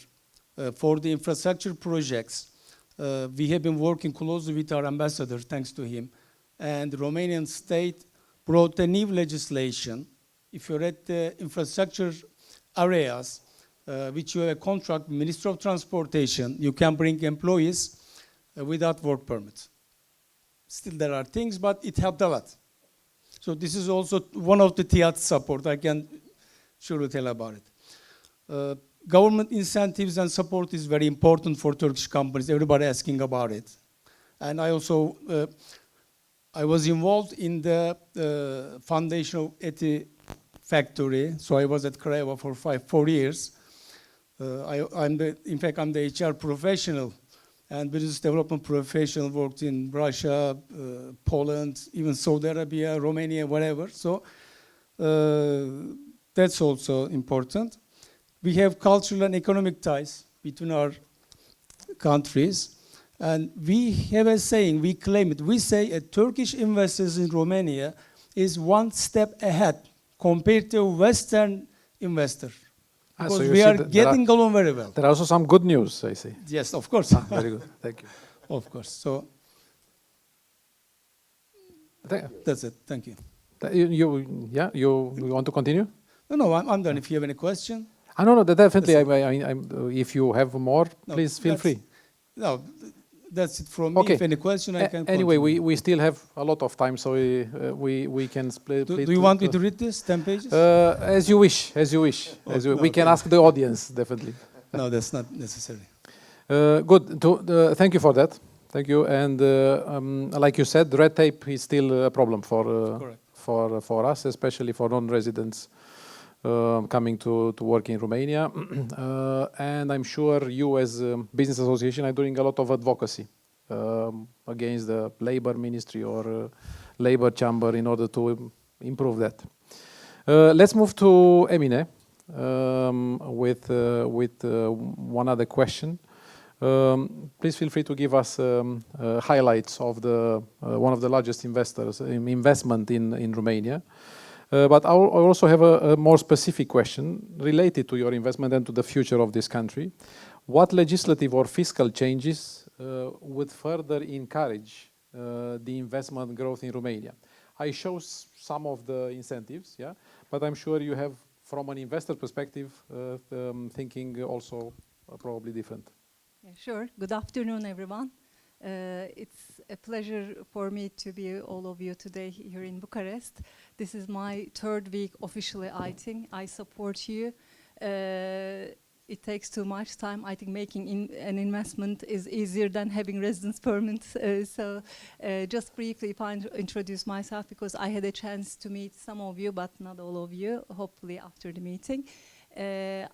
[SPEAKER 4] for the infrastructure projects, we have been working closely with our ambassador, thanks to him, and the Romanian state brought a new legislation. If you're at the infrastructure areas, which you have a contract with Ministry of Transportation, you can bring employees without work permit. Still there are things, but it helped a lot. So this is also one of the TIAD support. I can surely tell about it. Government incentives and support is very important for Turkish companies. Everybody asking about it. And I also, I was involved in the foundation of ETI factory. So I was at Craiova for 4 years. In fact, I'm the HR professional and business development professional, worked in Russia, Poland, even Saudi Arabia, Romania, whatever. So that's also important. We have cultural and economic ties between our countries. And we have a saying, we claim it. We say a Turkish investors in Romania is 1 step ahead compared to a Western investor. Because
[SPEAKER 1] so you
[SPEAKER 4] we
[SPEAKER 1] see
[SPEAKER 4] are
[SPEAKER 1] that
[SPEAKER 4] getting along very well.
[SPEAKER 1] There are also some good news, I see.
[SPEAKER 4] Yes, of course.
[SPEAKER 1] Very good. Thank you.
[SPEAKER 4] Of course. So
[SPEAKER 1] Th-
[SPEAKER 4] that's it. Thank you.
[SPEAKER 1] You want to continue?
[SPEAKER 4] No, I'm done. If you have any question.
[SPEAKER 1] No, definitely.
[SPEAKER 4] That's
[SPEAKER 1] If you have more,
[SPEAKER 4] No,
[SPEAKER 1] please feel free.
[SPEAKER 4] No, that's it from me.
[SPEAKER 1] Okay.
[SPEAKER 4] If any question, I can
[SPEAKER 1] Anyway,
[SPEAKER 4] continue.
[SPEAKER 1] we still have a lot of time, so we can split.
[SPEAKER 4] Do you want me to read this, 10 pages?
[SPEAKER 1] As you wish. We can ask the audience, definitely.
[SPEAKER 4] No, that's not necessary.
[SPEAKER 1] Good. Thank you for that. Thank you. And like you said, red tape is still a problem for us, especially for non-residents coming to work in Romania. And I'm sure you as a business association are doing a lot of advocacy against the labor ministry or labor chamber in order to improve that. Let's move to Emine with one other question. Please feel free to give us highlights of one of the largest investment in Romania. But I also have a more specific question related to your investment and to the future of this country. What legislative or fiscal changes would further encourage the investment growth in Romania? I show some of the incentives, yeah, but I'm sure you have from an investor perspective, thinking also probably different.
[SPEAKER 5] Yeah, sure. Good afternoon, everyone. It's a pleasure for me to be all of you today here in Bucharest. This is my third week officially, I think. I support you. It takes too much time. I think making an investment is easier than having residence permits. Just briefly, if I introduce myself, because I had a chance to meet some of you, but not all of you, hopefully after the meeting.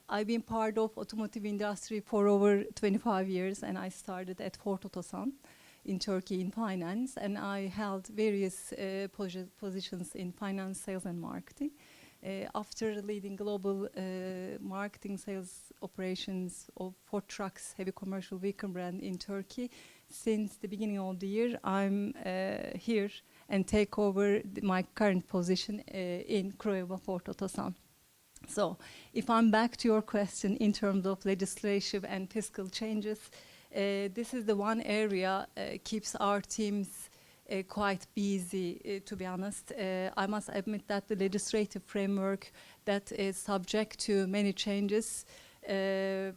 [SPEAKER 5] I've been part of automotive industry for over 25 years, and I started at Ford Otosan in Turkey in finance, and I held various positions in finance, sales, and marketing. After leading global marketing sales operations of Ford Trucks heavy commercial vehicle brand in Turkey, since the beginning of the year, I'm here and take over my current position in Craiova Ford Otosan. So, if I'm back to your question in terms of legislative and fiscal changes, this is the one area keeps our teams quite busy, to be honest. I must admit that the legislative framework that is subject to many changes, it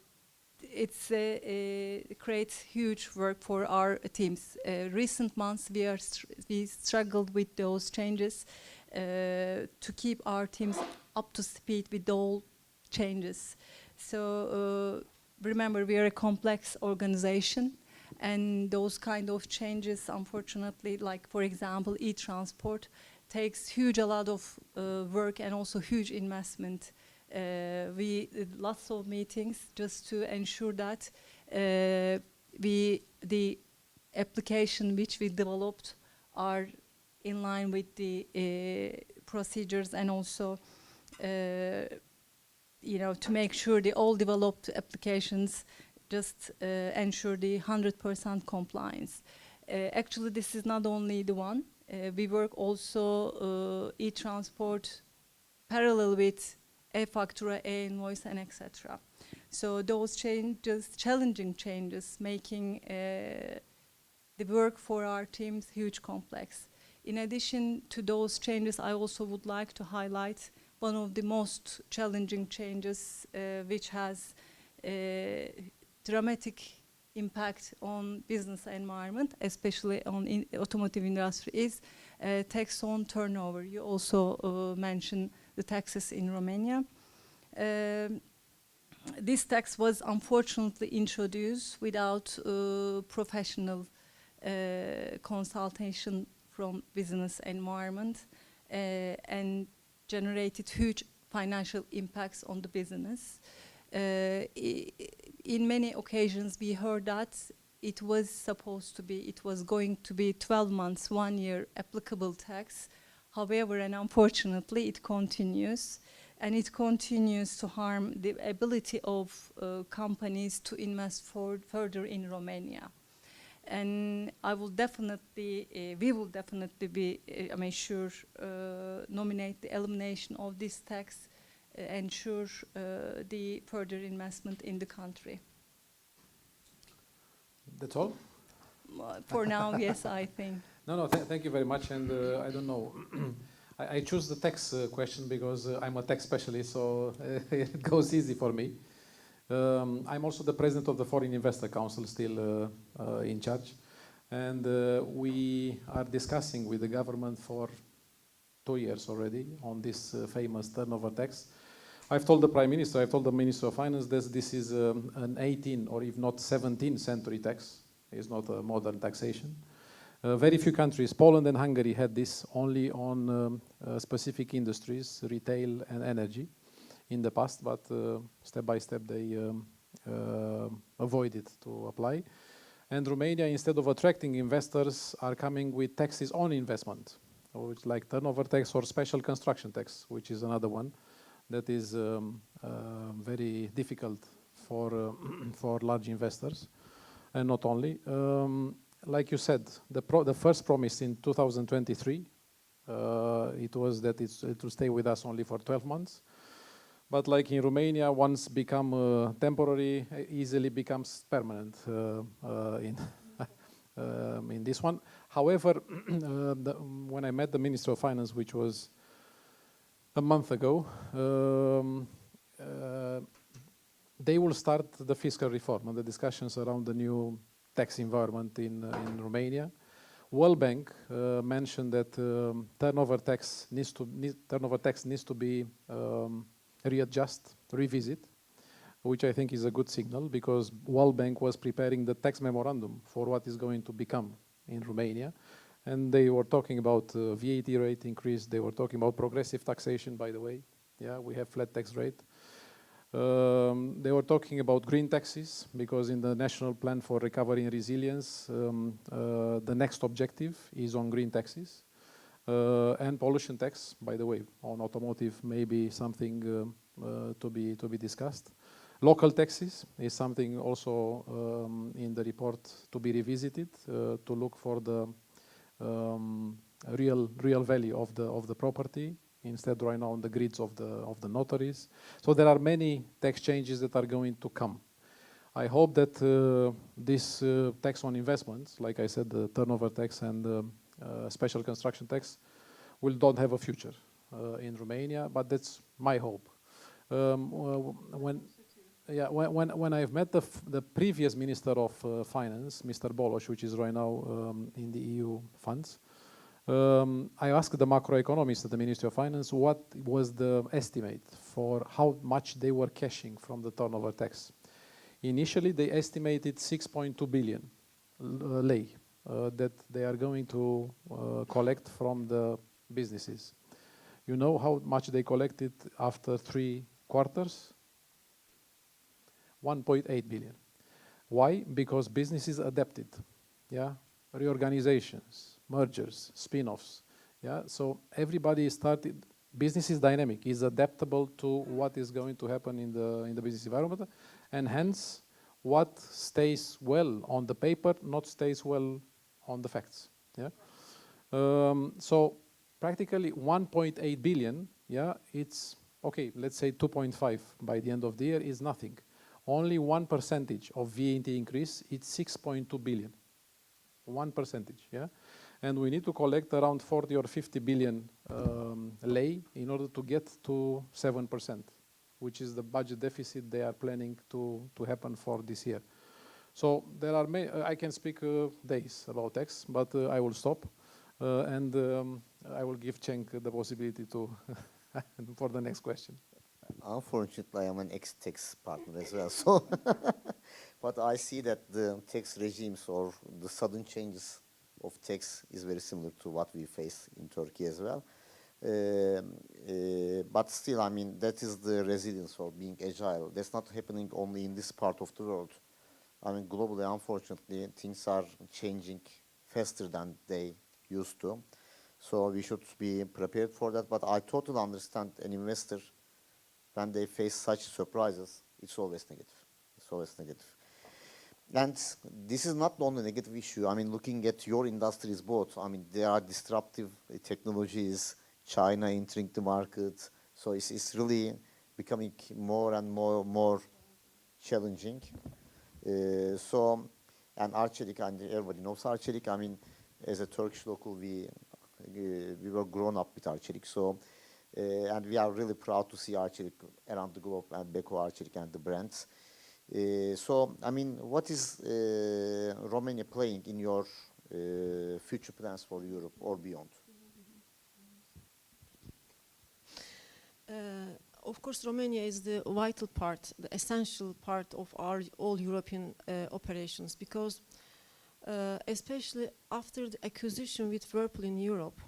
[SPEAKER 5] creates huge work for our teams. Recent months we struggled with those changes to keep our teams up to speed with all changes. So remember, we are a complex organization, and those kind of changes, unfortunately, like for example, e-transport, takes a lot of work and also huge investment. We did lots of meetings just to ensure that the application which we developed are in line with the procedures, and also to make sure the all developed applications just ensure the 100% compliance. Actually, this is not only the one. We work also e-transport parallel with e-factura, e-invoice, and etc. So those changes, challenging changes, making the work for our teams huge complex. In addition to those changes, I also would like to highlight one of the most challenging changes which has dramatic impact on business environment, especially on automotive industry, is tax on turnover. You also mentioned the taxes in Romania. This tax was unfortunately introduced without professional consultation from business environment and generated huge financial impacts on the business. In many occasions we heard that it was going to be 12 months, 1 year applicable tax. However, and unfortunately, it continues, and it continues to harm the ability of companies to invest further in Romania. And we will definitely be, nominate the elimination of this tax, ensure the further investment in the country.
[SPEAKER 1] That's all?
[SPEAKER 5] For now, yes, I think.
[SPEAKER 1] No, thank you very much. And I don't know, I choose the tax question because I'm a tax specialist, so it goes easy for me. I'm also the president of the Foreign Investor Council, still in charge. And we are discussing with the government for 2 years already on this famous turnover tax. I've told the Prime Minister, I've told the Minister of Finance that this is an 18th or if not 17th century tax. It's not a modern taxation. Very few countries, Poland and Hungary, had this only on specific industries, retail and energy in the past, but step by step they avoided to apply. And Romania, instead of attracting investors, are coming with taxes on investment, which like turnover tax or special construction tax, which is another one that is very difficult for large investors, and not only. Like you said, the first promise in 2023, it was that it will stay with us only for 12 months. But like in Romania, once become temporary, easily becomes permanent in this one. However, when I met the Minister of Finance, which was a month ago, they will start the fiscal reform and the discussions around the new tax environment in Romania. World Bank mentioned that turnover tax needs to be revisit, which I think is a good signal, because World Bank was preparing the tax memorandum for what is going to become in Romania. And they were talking about VAT rate increase. They were talking about progressive taxation, by the way. Yeah, we have flat tax rate. They were talking about green taxes, because in the National Plan for Recovery and Resilience, the next objective is on green taxes. And pollution tax, by the way, on automotive may be something to be discussed. Local taxes is something also in the report to be revisited, to look for the real value of the property, instead right now on the grids of the notaries. So there are many tax changes that are going to come. I hope that this tax on investments, like I said, the turnover tax and special construction tax, don't have a future in Romania, but that's my hope. When I've met the previous Minister of Finance, Mr. Bolos, which is right now in the EU funds, I asked the macroeconomist at the Ministry of Finance what was the estimate for how much they were cashing from the turnover tax. Initially, they estimated 6.2 billion lei that they are going to collect from the businesses. You know how much they collected after 3 quarters? 1.8 billion. Why? Because businesses adapted. Yeah, reorganizations, mergers, spin-offs. Yeah, so everybody started. Business is dynamic, is adaptable to what is going to happen in the business environment, and hence what stays well on the paper not stays well on the facts. Yeah, so practically 1.8 billion. Yeah, it's okay. Let's say 2.5 by the end of the year is nothing. Only 1% of VAT increase, it's 6.2 billion. 1%, yeah? And we need to collect around 40 or 50 billion lei in order to get to 7%, which is the budget deficit they are planning to happen for this year. So there are I can speak days about tax, but I will stop. And I will give Cenk the possibility to for the next question.
[SPEAKER 2] Unfortunately, I am an ex-tax partner as well, so but I see that the tax regimes or the sudden changes of tax is very similar to what we face in Turkey as well. But still, I mean, that is the resilience or being agile. That's not happening only in this part of the world. I mean, globally, unfortunately, things are changing faster than they used to. So we should be prepared for that. But I totally understand an investor, when they face such surprises, it's always negative. It's always negative. And this is not the only negative issue. I mean, looking at your industries both, I mean, there are disruptive technologies, China entering the market. So it's really becoming more and more challenging. So, and Arçelik, and everybody knows Arçelik. I mean, as a Turkish local, we were grown up with Arçelik. So, and we are really proud to see Arçelik around the globe, and Beko, Arçelik, and the brands. So, I mean, what is Romania playing in your future plans for Europe or beyond?
[SPEAKER 3] Of course, Romania is the vital part, the essential part of our all European operations, because especially after the acquisition with Whirlpool in Europe,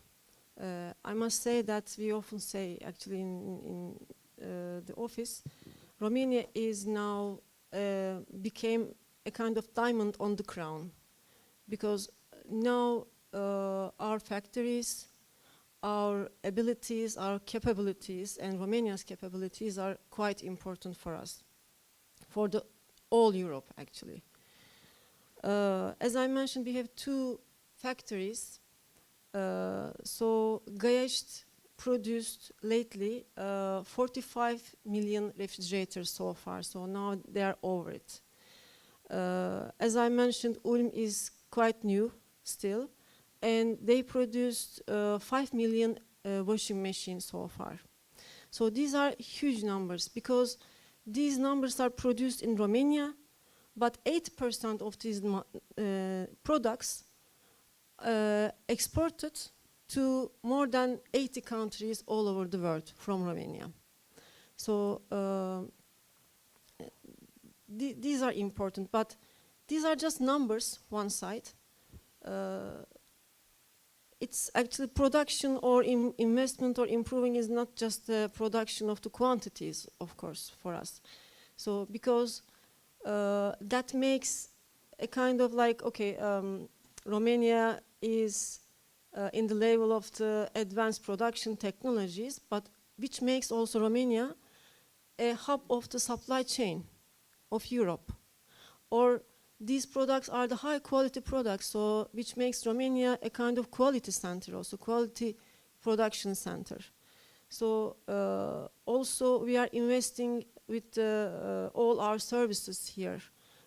[SPEAKER 3] I must say that we often say, actually in the office, Romania is now became a kind of diamond on the crown, because now our factories, our abilities, our capabilities, and Romania's capabilities are quite important for us, for the all Europe actually. As I mentioned, we have 2 factories. So Çekiç produced lately 45 million refrigerators so far, so now they are over it. As I mentioned, Ulm is quite new still, and they produced 5 million washing machines so far. So these are huge numbers because these numbers are produced in Romania, but 8% of these products exported to more than 80 countries all over the world from Romania. So these are important, but these are just numbers, one side. It's actually production or investment or improving is not just the production of the quantities, of course, for us. So because that makes a kind of like, okay, Romania is in the level of the advanced production technologies, but which makes also Romania a hub of the supply chain of Europe. Or these products are the high quality products, so which makes Romania a kind of quality center, also quality production center. So also we are investing with all our services here,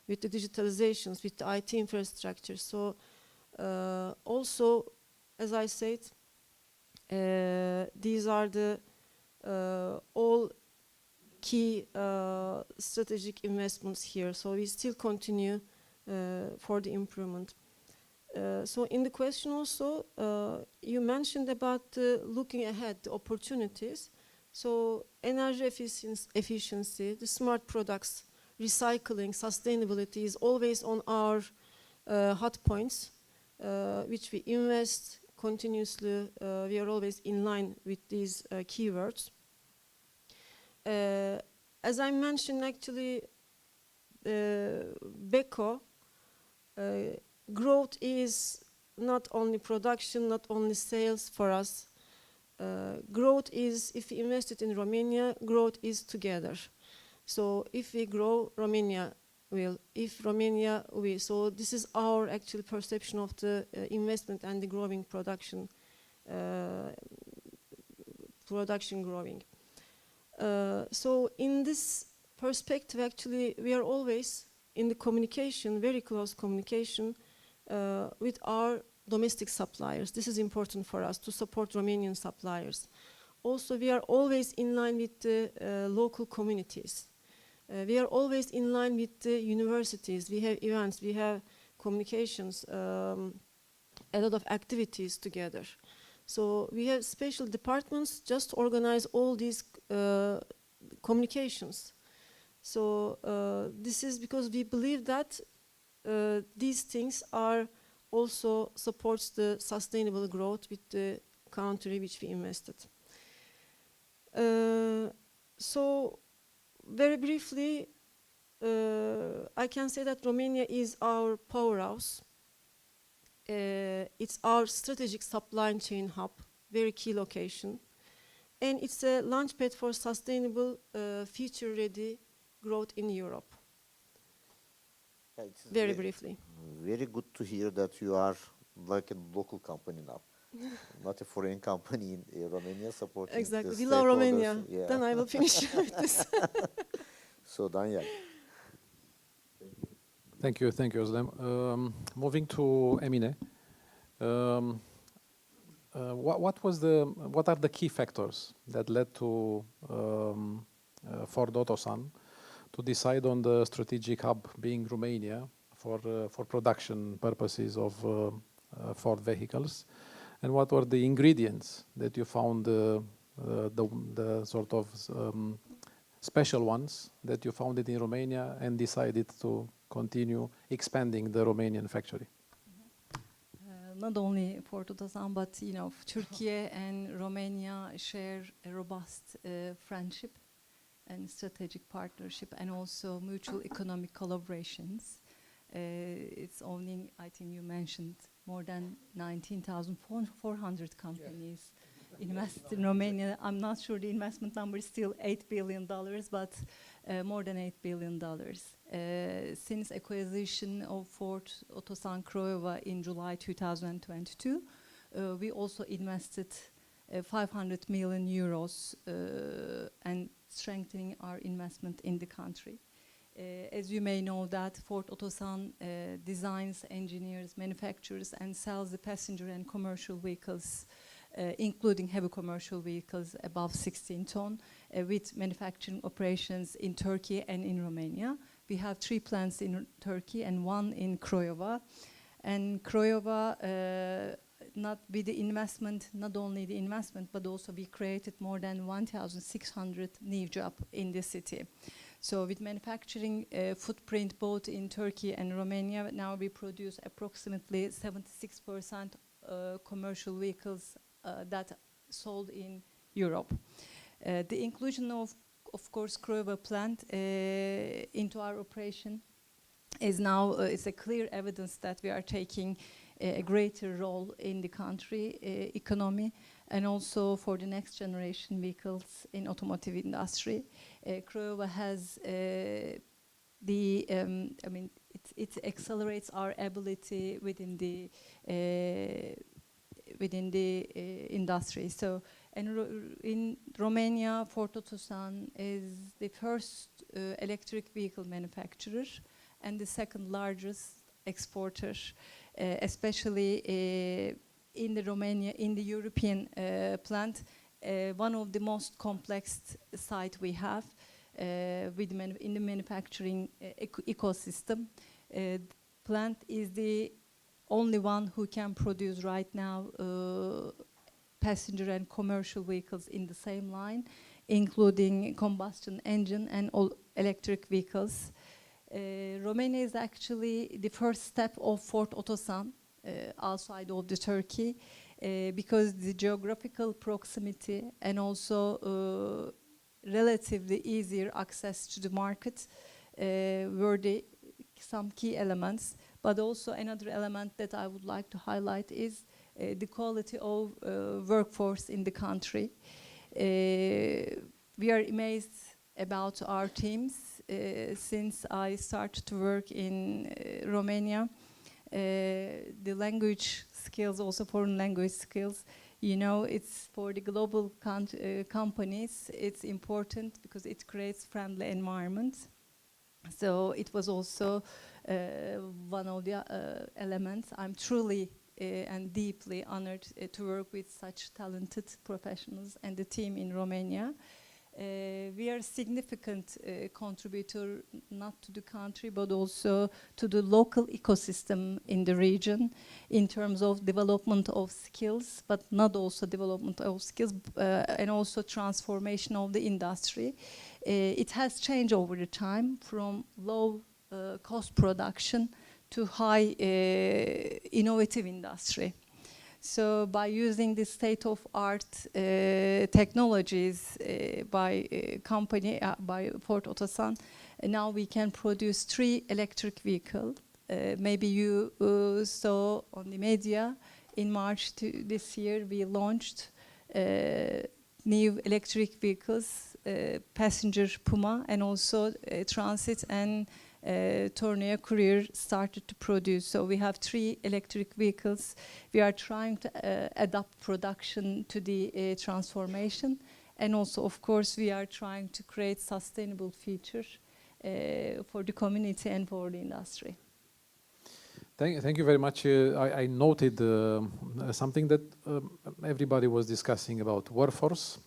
[SPEAKER 3] with the digitalizations, with the IT infrastructure. So also, as I said, these are the all key strategic investments here. So we still continue for the improvement. So in the question also, you mentioned about looking ahead, the opportunities. So energy efficiency, the smart products, recycling, sustainability is always on our hot points, which we invest continuously. We are always in line with these keywords. As I mentioned, actually, Beko, growth is not only production, not only sales for us. Growth is, if we invested in Romania, growth is together. So if we grow, Romania will. If Romania will. So this is our actual perception of the investment and the growing production, growing. So in this perspective, actually, we are always in the communication, very close communication with our domestic suppliers. This is important for us to support Romanian suppliers. Also, we are always in line with the local communities. We are always in line with the universities. We have events, we have communications, a lot of activities together. So we have special departments just to organize all these communications. So this is because we believe that these things are also supports the sustainable growth with the country which we invested. So very briefly, I can say that Romania is our powerhouse. It's our strategic supply chain hub, very key location. And it's a launchpad for sustainable, future-ready growth in Europe. Very briefly.
[SPEAKER 2] Very good to hear that you are like a local company now. Not a foreign company in Romania supporting.
[SPEAKER 3] Exactly. We love Romania.
[SPEAKER 2] Yeah.
[SPEAKER 3] Then I will finish with this.
[SPEAKER 2] So, Daniel.
[SPEAKER 1] Thank you, Özlem. Moving to Emine, what are the key factors that led to for Otosan to decide on the strategic hub being Romania for production purposes of Ford vehicles, and what were the ingredients that you found the sort of special ones that you found it in Romania and decided to continue expanding the Romanian factory?
[SPEAKER 5] Not only for Otosan, but you know, Turkey and Romania share a robust friendship and strategic partnership, and also mutual economic collaborations. It's owning, I think you mentioned, more than 19,400 companies invested in Romania. I'm not sure the investment number is still $8 billion, but more than $8 billion. Since acquisition of Ford Otosan Craiova in July 2022, we also invested 500 million euros and strengthening our investment in the country. As you may know that Ford Otosan designs, engineers, manufactures and sells the passenger and commercial vehicles including heavy commercial vehicles above 16 ton, with manufacturing operations in Turkey and in Romania. We have 3 plants in Turkey and 1 in Craiova. And Craiova, not with the investment, not only the investment, but also we created more than 1,600 new jobs in the city. So with manufacturing footprint both in Turkey and Romania, now we produce approximately 76% commercial vehicles that sold in Europe. The inclusion of course, Craiova plant into our operation is now it's a clear evidence that we are taking a greater role in the country economy, and also for the next generation vehicles in automotive industry. Craiova has I mean, it accelerates our ability within the industry. So, in Romania, Ford Otosan is the first electric vehicle manufacturer and the second largest exporter, especially in the European plant, one of the most complex site we have in the manufacturing ecosystem. Plant is the only one who can produce right now passenger and commercial vehicles in the same line, including combustion engine and all electric vehicles. Romania is actually the first step of Ford Otosan outside of the Turkey, because the geographical proximity and also relatively easier access to the market were some key elements. But also another element that I would like to highlight is the quality of workforce in the country. We are amazed about our teams. Since I started to work in Romania, the language skills, also foreign language skills, you know, it's for the global companies, it's important because it creates friendly environment. So it was also one of the elements. I'm truly and deeply honored to work with such talented professionals and the team in Romania. We are a significant contributor, not to the country, but also to the local ecosystem in the region in terms of development of skills, but not also development of skills, and also transformation of the industry. It has changed over the time from low cost production to high innovative industry. So by using the state-of-art technologies by Ford Otosan, now we can produce 3 electric vehicles. Maybe you saw on the media in March this year we launched new electric vehicles, passenger Puma, and also transit and Tourneo Courier started to produce. So we have 3 electric vehicles. We are trying to adapt production to the transformation, and also, of course, we are trying to create sustainable future for the community and for the industry.
[SPEAKER 1] Thank you very much. I noted something that everybody was discussing about workforce,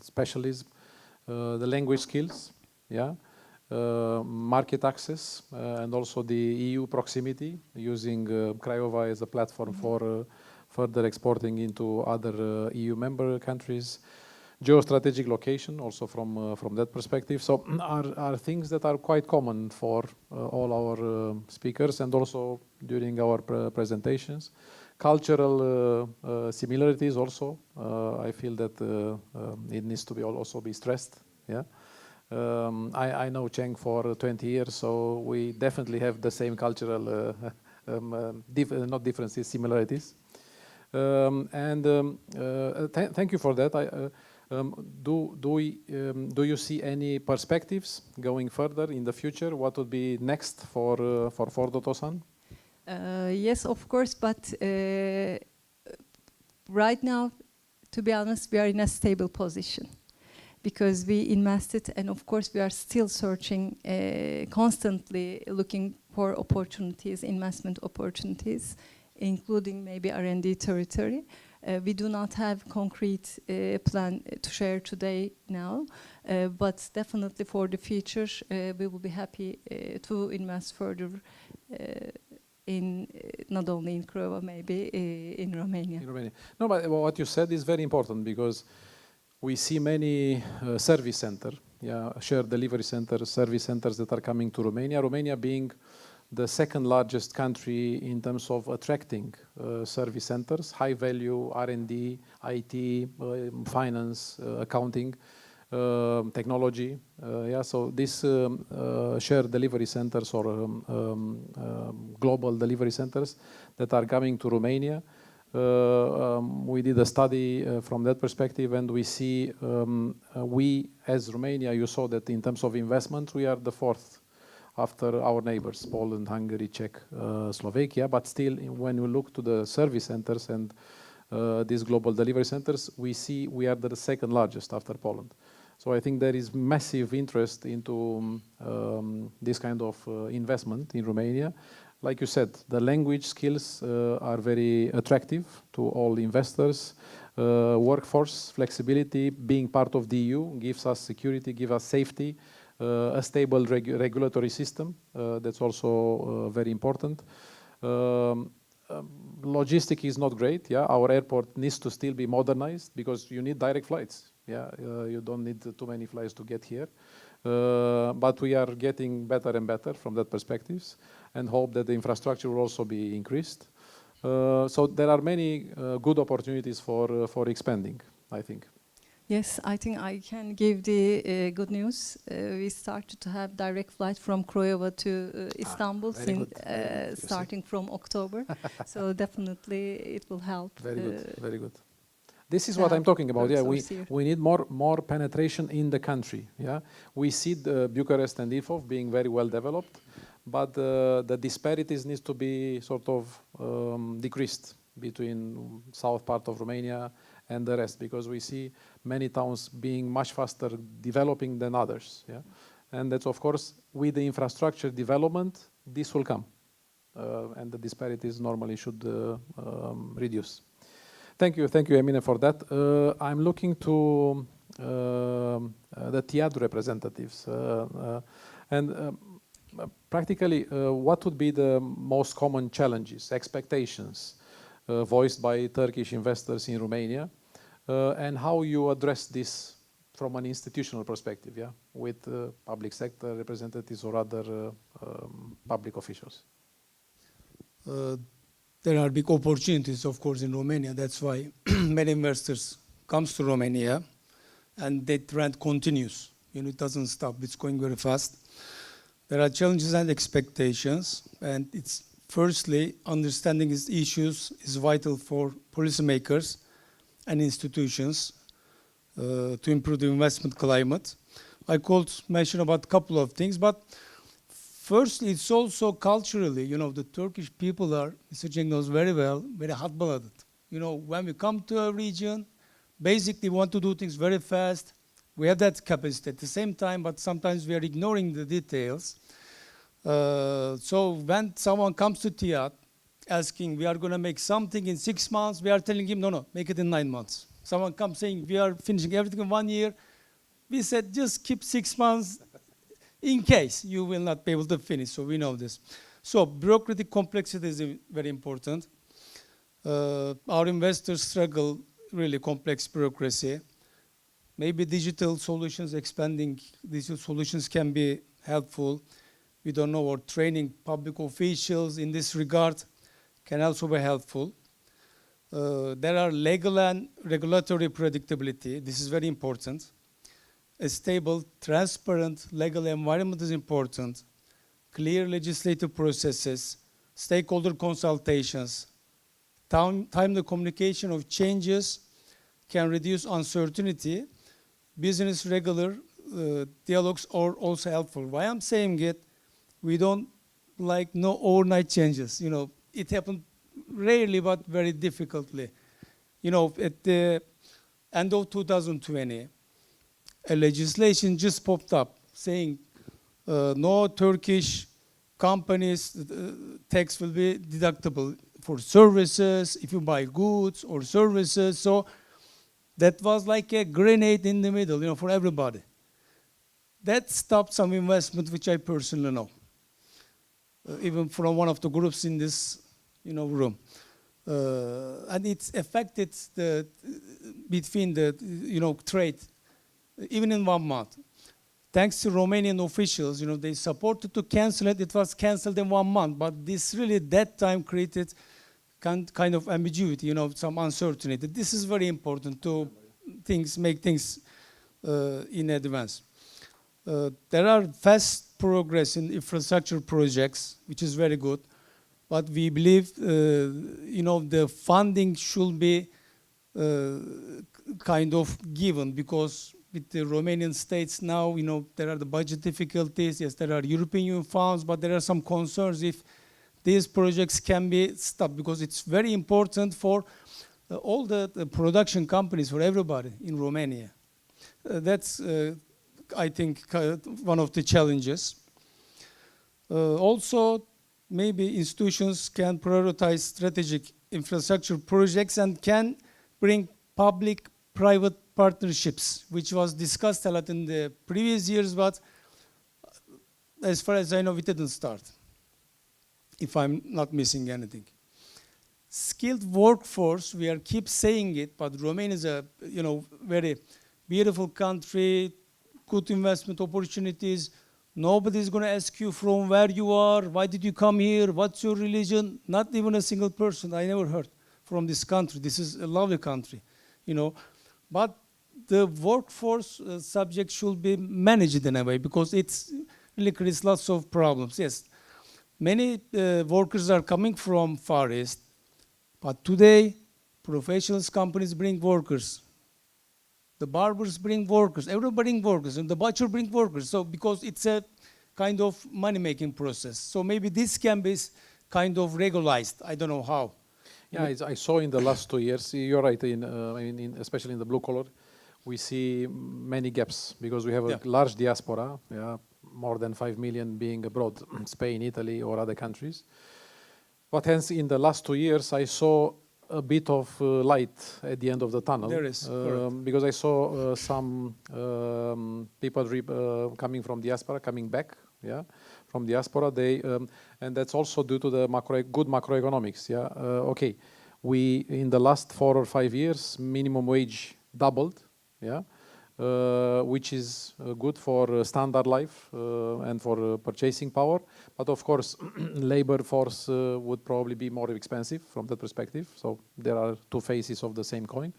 [SPEAKER 1] specialism, the language skills. Yeah, market access, and also the EU proximity, using Craiova as a platform for further exporting into other EU member countries. Geostrategic location, also from that perspective. So are things that are quite common for all our speakers, and also during our presentations. Cultural similarities also. I feel that it needs to also be stressed. Yeah. I know Cenk for 20 years, so we definitely have the same cultural, not differences, similarities. Thank you for that. Do you see any perspectives going further in the future? What would be next for Ford Otosan?
[SPEAKER 5] Yes, of course, but right now, to be honest, we are in a stable position, because we invested, and of course we are still searching, constantly looking for opportunities, investment opportunities including maybe R&D territory. We do not have concrete plan to share today now, but definitely for the future, we will be happy to invest further in not only in Craiova, maybe in Romania.
[SPEAKER 1] In Romania. No, but what you said is very important because we see many service centers, shared delivery centers, service centers that are coming to Romania. Romania being the second largest country in terms of attracting service centers, high value, R&D, IT, finance, accounting, technology. So these shared delivery centers or global delivery centers that are coming to Romania. We did a study from that perspective, and we see we as Romania, you saw that in terms of investment, we are the fourth after our neighbors, Poland, Hungary, Czech, Slovakia. But still, when you look to the service centers and these global delivery centers, we see we are the second largest after Poland. So I think there is massive interest into this kind of investment in Romania. Like you said, the language skills are very attractive to all investors. Workforce flexibility, being part of the EU, gives us security, gives us safety, a stable regulatory system. That's also very important. Logistic is not great. Our airport needs to still be modernized because you need direct flights. You don't need too many flights to get here. But we are getting better and better from that perspective, and hope that the infrastructure will also be increased. So there are many good opportunities for expanding, I think.
[SPEAKER 5] Yes, I think I can give the good news. We started to have direct flight from Craiova to Istanbul starting from October. So definitely it will help.
[SPEAKER 1] Very good, very good. This is what I'm talking about. We need more penetration in the country. We see the Bucharest and Ilfov being very well developed, but the disparities need to be sort of decreased between south part of Romania and the rest, because we see many towns being much faster developing than others. And that's, of course, with the infrastructure development, this will come. And the disparities normally should reduce. Thank you, Emine, for that. I'm looking to the TIAD representatives. Practically, what would be the most common challenges, expectations voiced by Turkish investors in Romania, and how you address this from an institutional perspective, with public sector representatives or other public officials?
[SPEAKER 4] There are big opportunities, of course, in Romania. That's why many investors come to Romania, and that trend continues. It doesn't stop. It's going very fast. There are challenges and expectations, and it's firstly, understanding these issues is vital for policymakers and institutions to improve the investment climate. I could mention about a couple of things, but firstly, it's also culturally, the Turkish people are, Mr. Cenk knows very well, very hot-blooded. When we come to a region, basically want to do things very fast. We have that capacity at the same time, but sometimes we are ignoring the details. So when someone comes to TIAD asking, we are going to make something in 6 months, we are telling him, no, make it in 9 months. Someone comes saying, we are finishing everything in 1 year. We said, just keep 6 months in case you will not be able to finish. So we know this. So bureaucratic complexity is very important. Our investors struggle really complex bureaucracy. Maybe digital solutions, expanding digital solutions can be helpful. We don't know, or training public officials in this regard can also be helpful. There are legal and regulatory predictability. This is very important. A stable, transparent legal environment is important. Clear legislative processes, stakeholder consultations, timely communication of changes can reduce uncertainty. Business regular dialogues are also helpful. Why I'm saying it, we don't like no overnight changes. It happened rarely, but very difficultly. At the end of 2020, a legislation just popped up saying no Turkish companies tax will be deductible for services, if you buy goods or services. So that was like a grenade in the middle, for everybody. That stopped some investment, which I personally know, even from one of the groups in this, room. And it's affected between the, trade, even in 1 month. Thanks to Romanian officials, they supported to cancel it. It was canceled in 1 month, but this really, that time, created kind of ambiguity, some uncertainty. This is very important to make things in advance. There are fast progress in infrastructure projects, which is very good. But we believe, the funding should be kind of given, because with the Romanian states now, there are the budget difficulties. Yes, there are European Union funds, but there are some concerns if these projects can be stopped, because it's very important for all the production companies, for everybody in Romania. That's, I think, one of the challenges. Also, maybe institutions can prioritize strategic infrastructure projects and can bring public-private partnerships, which was discussed a lot in the previous years, but as far as I know, it didn't start, if I'm not missing anything. Skilled workforce, we keep saying it, but Romania is a very beautiful country, good investment opportunities. Nobody's going to ask you from where you are, why did you come here, what's your religion? Not even a single person I never heard from this country. This is a lovely country, But the workforce subject should be managed in a way, because it's really creates lots of problems. Yes, many workers are coming from Far East, but today professionals companies bring workers. The barbers bring workers, everybody brings workers, and the butcher brings workers. So because it's a kind of money-making process. So maybe this can be kind of regularized. I don't know how.
[SPEAKER 1] Yeah, I saw in the last 2 years, you're right, especially in the blue collar, we see many gaps, because we have a large diaspora, more than 5 million being abroad, Spain, Italy, or other countries. But hence, in the last 2 years, I saw a bit of light at the end of the tunnel.
[SPEAKER 4] There is,
[SPEAKER 1] because I saw some people coming from diaspora, coming back, from diaspora. And that's also due to the good macroeconomics. Okay, we in the last 4 or 5 years, minimum wage doubled, which is good for standard life and for purchasing power. But of course, labor force would probably be more expensive from that perspective. So there are two faces of the same coin.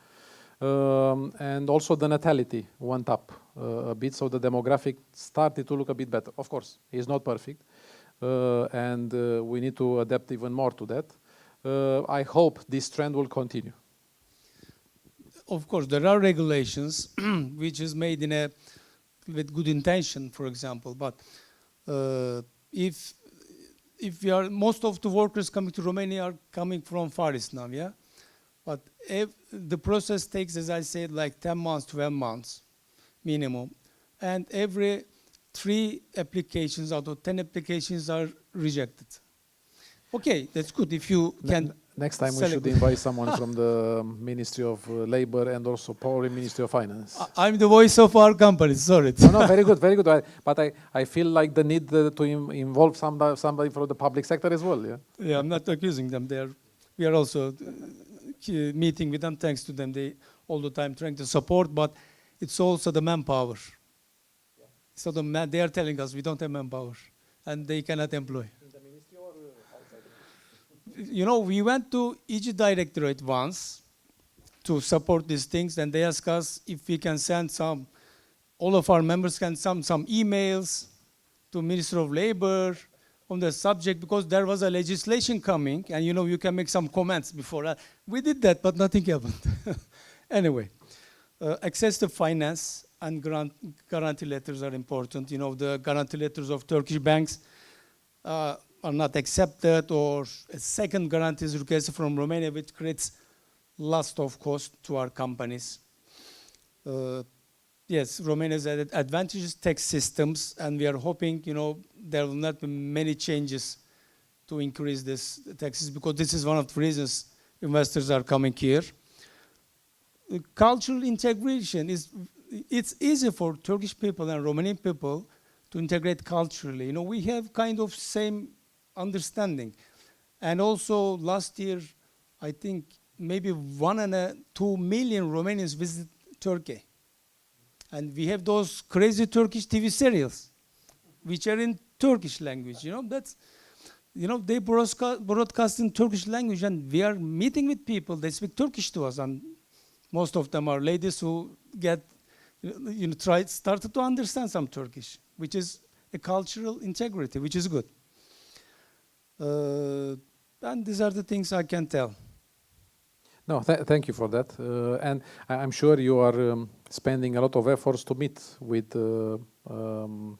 [SPEAKER 1] And also the natality went up a bit, so the demographic started to look a bit better. Of course, it's not perfect, and we need to adapt even more to that. I hope this trend will continue.
[SPEAKER 4] Of course, there are regulations which is made with good intention, for example. But if we are, most of the workers coming to Romania are coming from Far East now, But the process takes, as I said, like 10 months, 12 months minimum. And every 3 applications out of 10 applications are rejected. Okay, that's good if you can.
[SPEAKER 1] Next time we should invite someone from the Ministry of Labor and also probably Ministry of Finance.
[SPEAKER 4] I'm the voice of our company, sorry.
[SPEAKER 1] No, very good, very good. But I feel like the need to involve somebody from the public sector as well.
[SPEAKER 4] Yeah, I'm not accusing them. We are also meeting with them, thanks to them. They all the time trying to support, but it's also the manpower. So they are telling us we don't have manpower and they cannot employ.
[SPEAKER 1] In the ministry or outside?
[SPEAKER 4] We went to each directorate once to support these things, and they asked us if we can send all of our members can send some emails to Minister of Labor on the subject, because there was a legislation coming, and you can make some comments before. We did that, but nothing happened. Anyway, access to finance and guarantee letters are important. The guarantee letters of Turkish banks are not accepted, or a second guarantee is requested from Romania, which creates lots of cost to our companies. Yes, Romania has advantageous tax systems, and we are hoping, there will not be many changes to increase this taxes, because this is one of the reasons investors are coming here. Cultural integration it's easy for Turkish people and Romanian people to integrate culturally. You know, we have kind of same understanding. And also last year, I think maybe 2 million Romanians visited Turkey. And we have those crazy Turkish TV serials, which are in Turkish language. You know, that's, you know, they broadcast in Turkish language, and we are meeting with people, they speak Turkish to us, and most of them are ladies who get, started to understand some Turkish, which is a cultural integrity, which is good. And these are the things I can tell.
[SPEAKER 1] No, thank you for that. And I'm sure you are spending a lot of efforts to meet with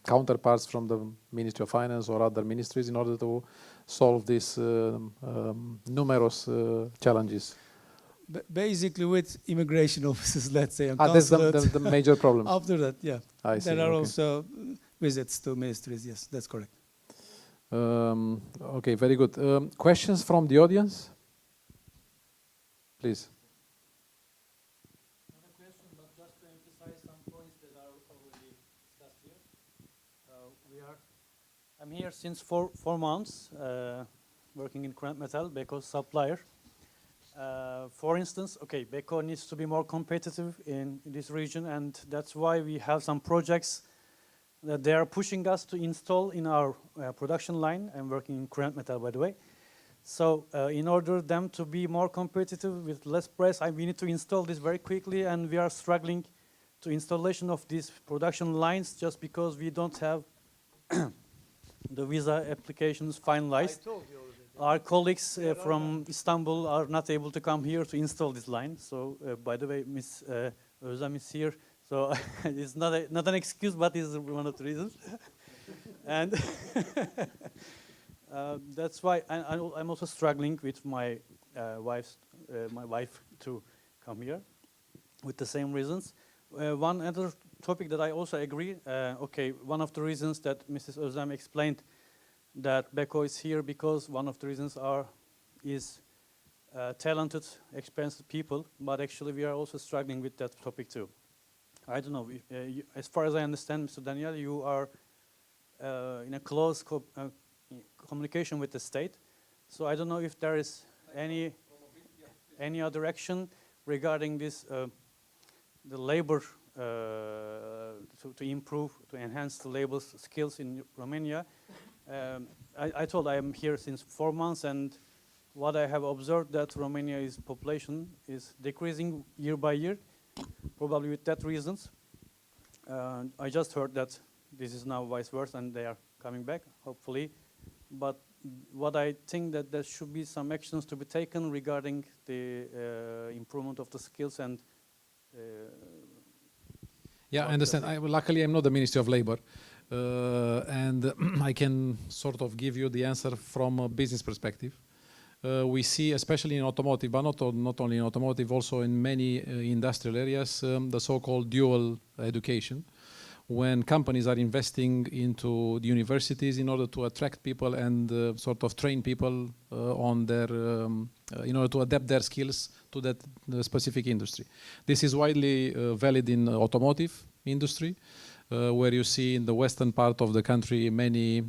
[SPEAKER 1] counterparts from the Ministry of Finance or other ministries in order to solve these numerous challenges.
[SPEAKER 4] Basically with immigration offices, let's say.
[SPEAKER 1] That's the major problem.
[SPEAKER 4] After that, yeah.
[SPEAKER 1] I see,
[SPEAKER 4] there are
[SPEAKER 1] okay.
[SPEAKER 4] also visits to ministries, yes, that's correct.
[SPEAKER 1] Okay, very good. Questions from the audience? Please.
[SPEAKER 6] Not a question, but just to emphasize some points that are already discussed here. I'm here since four months, working in current metal, Beko's supplier. For instance, okay, Beko needs to be more competitive in this region, and that's why we have some projects that they are pushing us to install in our production line. I'm working in current metal, by the way. So in order them to be more competitive with less price, we need to install this very quickly, and we are struggling to installation of these production lines just because we don't have the visa applications finalized.
[SPEAKER 4] I told you already.
[SPEAKER 6] Our colleagues from Istanbul are not able to come here to install this line. So by the way, Ms. Özlem is here. So it's not an excuse, but it's one of the reasons. And that's why I'm also struggling with my wife to come here with the same reasons. One other topic that I also agree, okay, one of the reasons that Mrs. Özlem explained that Beko is here because one of the reasons is talented, experienced people, but actually we are also struggling with that topic too. I don't know, as far as I understand, Mr. Daniel, you are in a close communication with the state. So I don't know if there is any other action regarding this, the labor, to improve, to enhance the labor skills in Romania. I told I am here since 4 months, and what I have observed that Romania's population is decreasing year by year, probably with that reasons. I just heard that this is now vice versa and they are coming back, hopefully. But what I think that there should be some actions to be taken regarding the improvement of the skills and
[SPEAKER 1] yeah, I understand. Luckily, I'm not the Ministry of Labor, and I can sort of give you the answer from a business perspective. We see, especially in automotive, but not only in automotive, also in many industrial areas, the so-called dual education. When companies are investing into the universities in order to attract people and sort of train people on their, in order to adapt their skills to that specific industry. This is widely valid in automotive industry, where you see in the western part of the country many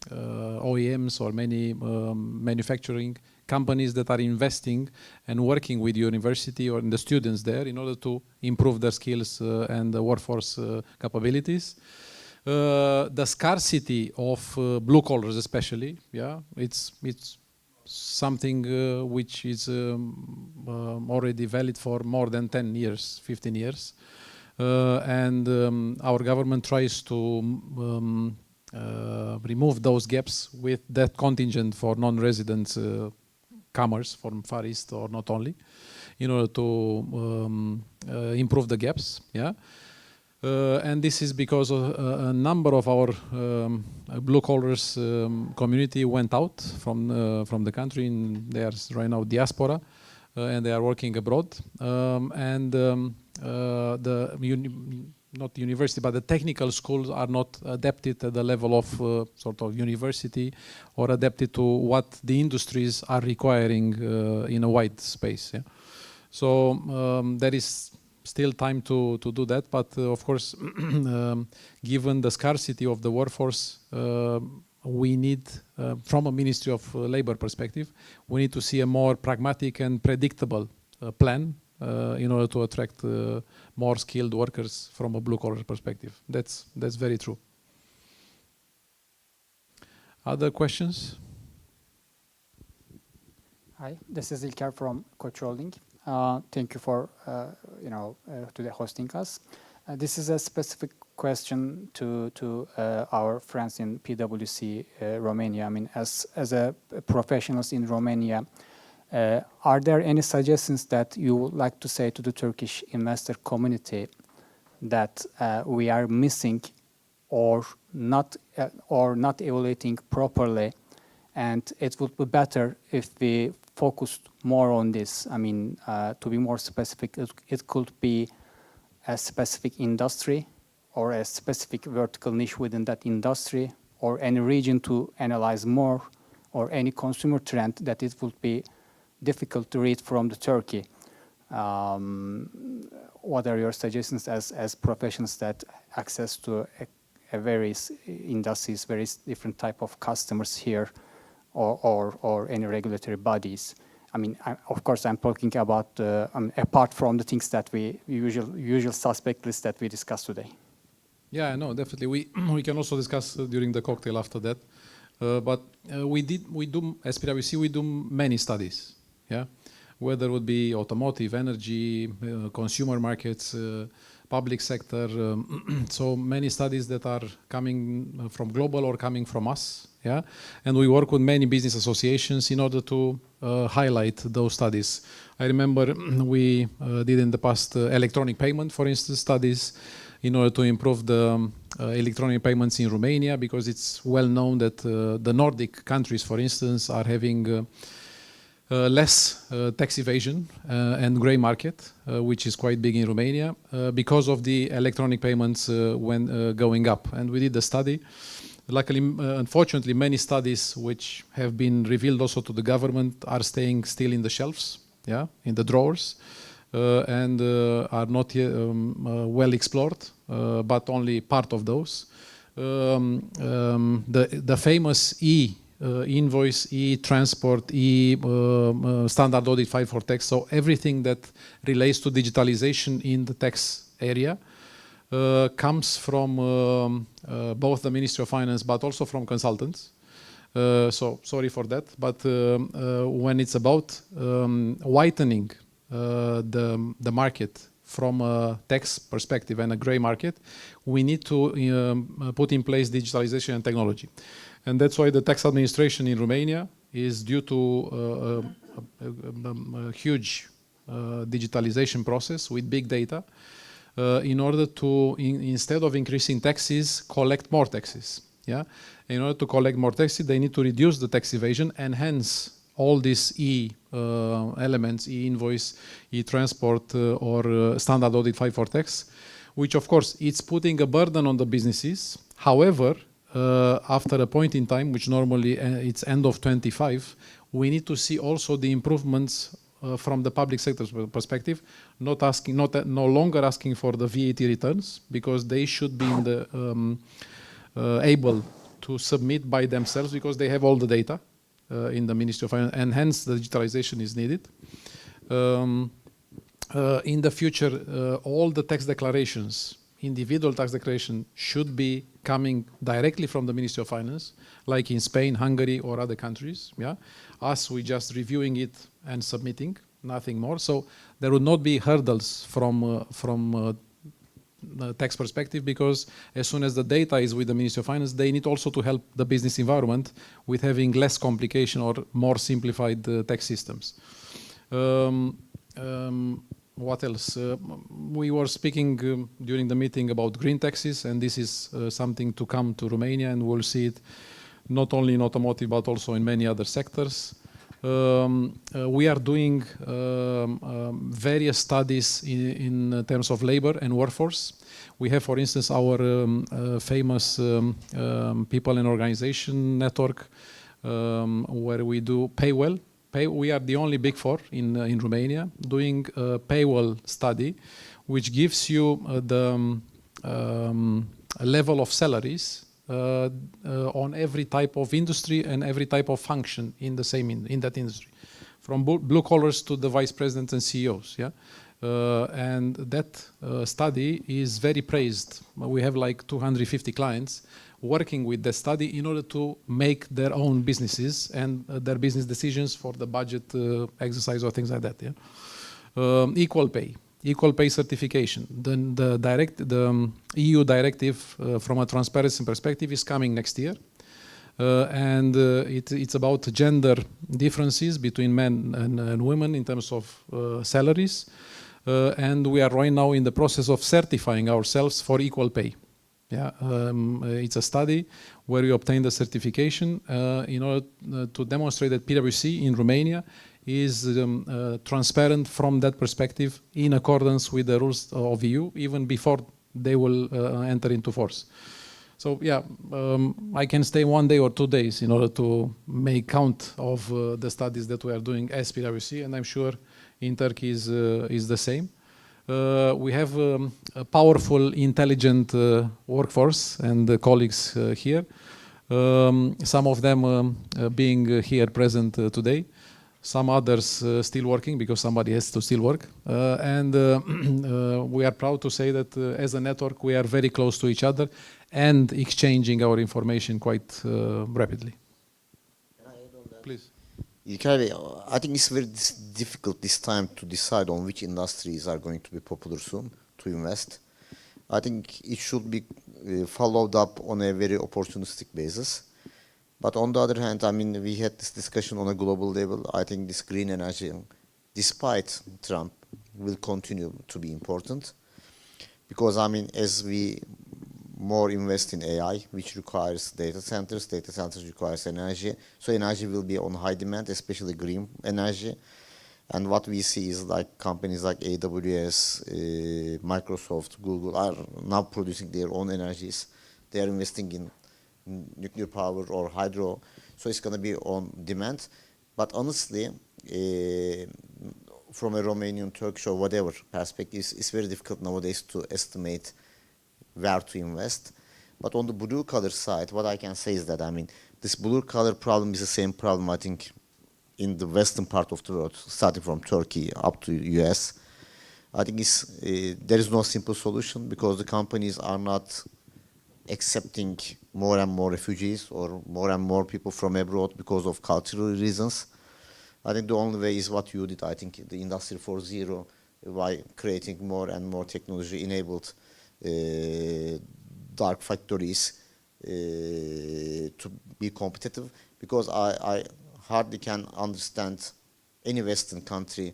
[SPEAKER 1] OEMs or many manufacturing companies that are investing and working with university or the students there in order to improve their skills and the workforce capabilities. The scarcity of blue collars especially, yeah, it's something which is already valid for more than 10 years, 15 years. And our government tries to remove those gaps with that contingent for non-resident comers from Far East or not only, in order to improve the gaps. Yeah, and this is because a number of our blue collars community went out from the country. They are right now diaspora, and they are working abroad. not university, but the technical schools are not adapted at the level of sort of university or adapted to what the industries are requiring in a wide space. Yeah? So there is still time to do that, but of course, given the scarcity of the workforce, we need, from a Ministry of Labor perspective, we need to see a more pragmatic and predictable plan in order to attract more skilled workers from a blue-collar perspective. That's very true. Other questions?
[SPEAKER 7] Hi, this is Ilker from Koç Holding. Thank you for today hosting us. This is a specific question to our friends in PwC Romania. I mean, as a professionals in Romania, are there any suggestions that you would like to say to the Turkish investor community that we are missing or not evaluating properly, and it would be better if we focused more on this? I mean, to be more specific, it could be a specific industry or a specific vertical niche within that industry, or any region to analyze more, or any consumer trend that it would be difficult to read from the Turkey. What are your suggestions as professionals that access to a various industries, various different type of customers here, or any regulatory bodies? I mean, of course, I'm talking about apart from the things that we usual suspect list that we discussed today.
[SPEAKER 1] Yeah, no, definitely. We can also discuss during the cocktail after that. But we do as PwC, we do many studies. Yeah, whether it would be automotive, energy, consumer markets, public sector. So many studies that are coming from global or coming from us. Yeah, and we work with many business associations in order to highlight those studies. I remember we did in the past electronic payment, for instance, studies in order to improve the electronic payments in Romania, because it's well known that the Nordic countries, for instance, are having less tax evasion and grey market, which is quite big in Romania, because of the electronic payments when going up. And we did the study. Luckily, unfortunately, many studies which have been revealed also to the government are staying still in the shelves, yeah, in the drawers, and are not yet, well explored, but only part of those. The famous invoice, transport, standard audit file for tax, so everything that relates to digitalization in the tax area comes from both the Ministry of Finance, but also from consultants. So sorry for that, but when it's about whitening the market from a tax perspective and a grey market, we need to put in place digitalization and technology. And that's why the tax administration in Romania is due to a huge digitalization process with big data, in order to, instead of increasing taxes, collect more taxes. Yeah? In order to collect more taxes, they need to reduce the tax evasion, and hence all these elements, e-invoice, e-transport, or standard audit file for tax, which of course it's putting a burden on the businesses. However, after a point in time, which normally it's end of 25, we need to see also the improvements from the public sector's perspective, no longer asking for the VAT returns, because they should be in the, able to submit by themselves, because they have all the data in the Ministry of Finance, and hence the digitalization is needed. In the future, all the tax declarations, individual tax declaration, should be coming directly from the Ministry of Finance, like in Spain, Hungary, or other countries. Yeah, us, we just reviewing it and submitting, nothing more. So there would not be hurdles from the tax perspective, because as soon as the data is with the Ministry of Finance, they need also to help the business environment with having less complication or more simplified tax systems. What else? We were speaking during the meeting about green taxes, and this is something to come to Romania, and we'll see it not only in automotive but also in many other sectors. We are doing various studies in terms of labor and workforce. We have, for instance, our famous people and organization network, where we do paywell. We are the only Big Four in Romania doing a paywell study, which gives you the level of salaries on every type of industry and every type of function in the same in that industry, from blue collars to the vice presidents and CEOs. Yeah, and that study is very praised. We have like 250 clients working with the study in order to make their own businesses and their business decisions for the budget exercise or things like that. Yeah, equal pay certification. The EU directive from a transparency perspective is coming next year, and it's about gender differences between men and women in terms of salaries, and we are right now in the process of certifying ourselves for equal pay. Yeah, it's a study where we obtain the certification in order to demonstrate that PwC in Romania is transparent from that perspective in accordance with the rules of EU, even before they will enter into force. So yeah, I can stay 1 day or 2 days in order to make count of the studies that we are doing as PwC, and I'm sure in Turkey is the same. We have a powerful, intelligent workforce and colleagues here. Some of them being here present today. Some others still working because somebody has to still work. And we are proud to say that as a network we are very close to each other and exchanging our information quite rapidly. Please.
[SPEAKER 2] I think it's very difficult this time to decide on which industries are going to be popular soon to invest. I think it should be followed up on a very opportunistic basis. But on the other hand, I mean, we had this discussion on a global level. I think this green energy, despite Trump, will continue to be important. Because, I mean, as we more invest in AI, which requires data centers requires energy. So energy will be on high demand, especially green energy. And what we see is like companies like AWS, Microsoft, Google are now producing their own energies. They are investing in nuclear power or hydro. So it's going to be on demand. But honestly, from a Romanian, Turkish or whatever perspective, it's very difficult nowadays to estimate where to invest. But on the blue collar side, what I can say is that, I mean, this blue collar problem is the same problem, I think, in the western part of the world, starting from Turkey up to US. I think there is no simple solution because the companies are not accepting more and more refugees or more and more people from abroad because of cultural reasons. I think the only way is what you did, I think, the Industry 4.0, by creating more and more technology-enabled dark factories to be competitive, because I hardly can understand any Western country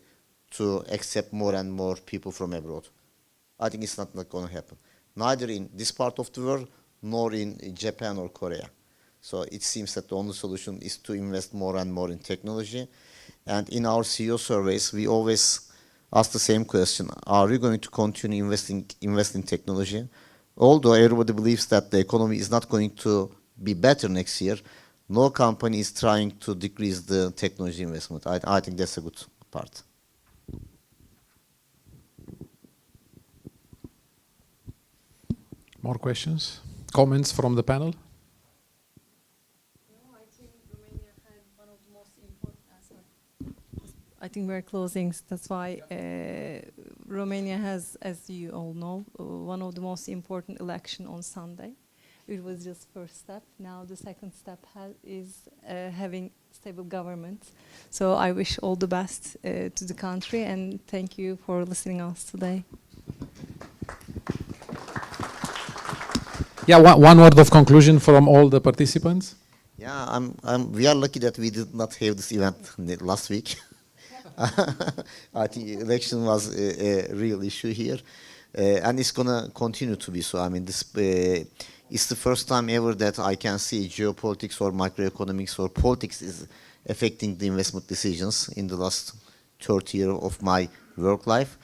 [SPEAKER 2] to accept more and more people from abroad. I think it's not going to happen, neither in this part of the world nor in Japan or Korea. So it seems that the only solution is to invest more and more in technology. And in our CEO surveys, we always ask the same question: are we going to continue invest in technology? Although everybody believes that the economy is not going to be better next year, no company is trying to decrease the technology investment. I think that's a good part.
[SPEAKER 1] More questions? Comments from the panel?
[SPEAKER 5] I think Romania had one of the most important. I think we're closing. That's why Romania has, as you all know, one of the most important election on Sunday. It was just first step. Now the second step is having stable government. So I wish all the best to the country, and thank you for listening to us today.
[SPEAKER 1] Yeah, one word of conclusion from all the participants.
[SPEAKER 2] Yeah, we are lucky that we did not have this event last week. I think election was a real issue here, and it's going to continue to be so. I mean, it's the first time ever that I can see geopolitics or macroeconomics or politics is affecting the investment decisions in the last 30 years of my work life.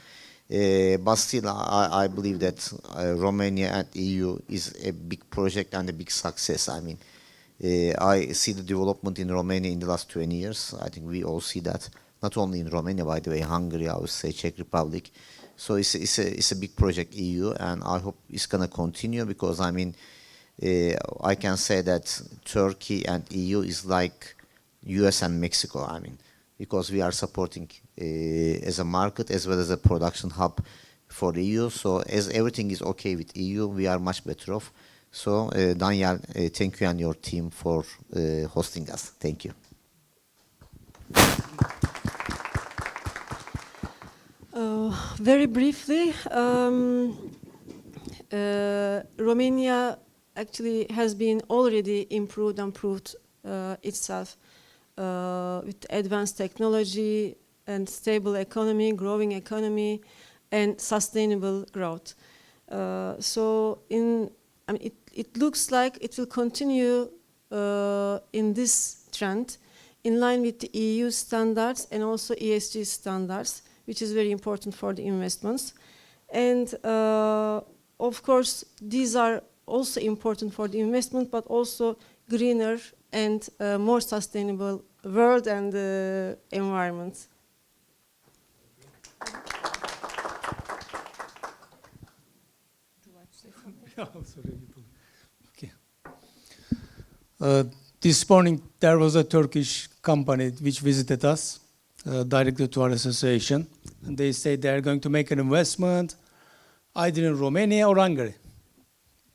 [SPEAKER 2] But still, I believe that Romania and EU is a big project and a big success. I mean, I see the development in Romania in the last 20 years. I think we all see that. Not only in Romania, by the way, Hungary, I would say Czech Republic. So it's a big project, EU, and I hope it's going to continue because, I mean, I can say that Turkey and EU is like US and Mexico, I mean, because we are supporting as a market as well as a production hub for the EU. So as everything is okay with EU, we are much better off. So Daniel, thank you and your team for hosting us. Thank you.
[SPEAKER 3] Very briefly, Romania actually has been already improved and proved itself with advanced technology and stable economy, growing economy, and sustainable growth. So it looks like it will continue in this trend in line with the EU standards and also ESG standards, which is very important for the investments. And of course, these are also important for the investment, but also greener and more sustainable world and environment.
[SPEAKER 4] This morning there was a Turkish company which visited us directly to our association, and they said they are going to make an investment either in Romania or Hungary.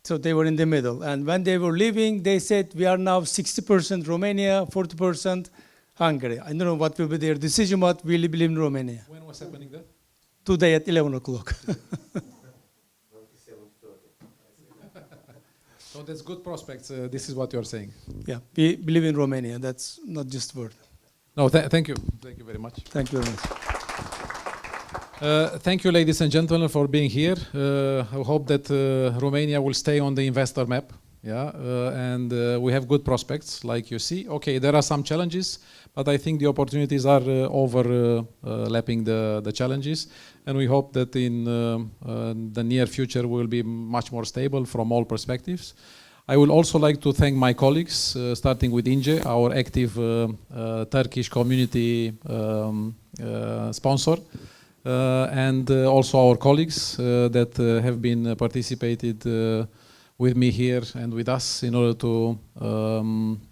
[SPEAKER 4] So they were in the middle, and when they were leaving, they said we are now 60% Romania, 40% Hungary. I don't know what will be their decision, but we believe in Romania.
[SPEAKER 1] When was happening that?
[SPEAKER 4] Today at 11 o'clock.
[SPEAKER 1] So that's good prospects. This is what you're saying.
[SPEAKER 4] Yeah, we believe in Romania. That's not just word.
[SPEAKER 1] No, thank you. Thank you very much.
[SPEAKER 4] Thank you very much.
[SPEAKER 1] Thank you, ladies and gentlemen, for being here. I hope that Romania will stay on the investor map. Yeah, and we have good prospects, like you see. Okay, there are some challenges, but I think the opportunities are overlapping the challenges, and we hope that in the near future we'll be much more stable from all perspectives. I would also like to thank my colleagues, starting with Inge, our active Turkish community sponsor, and also our colleagues that have been participated with me here and with us in order to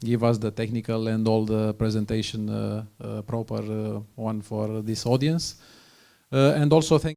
[SPEAKER 1] give us the technical and all the presentation proper one for this audience. And also thank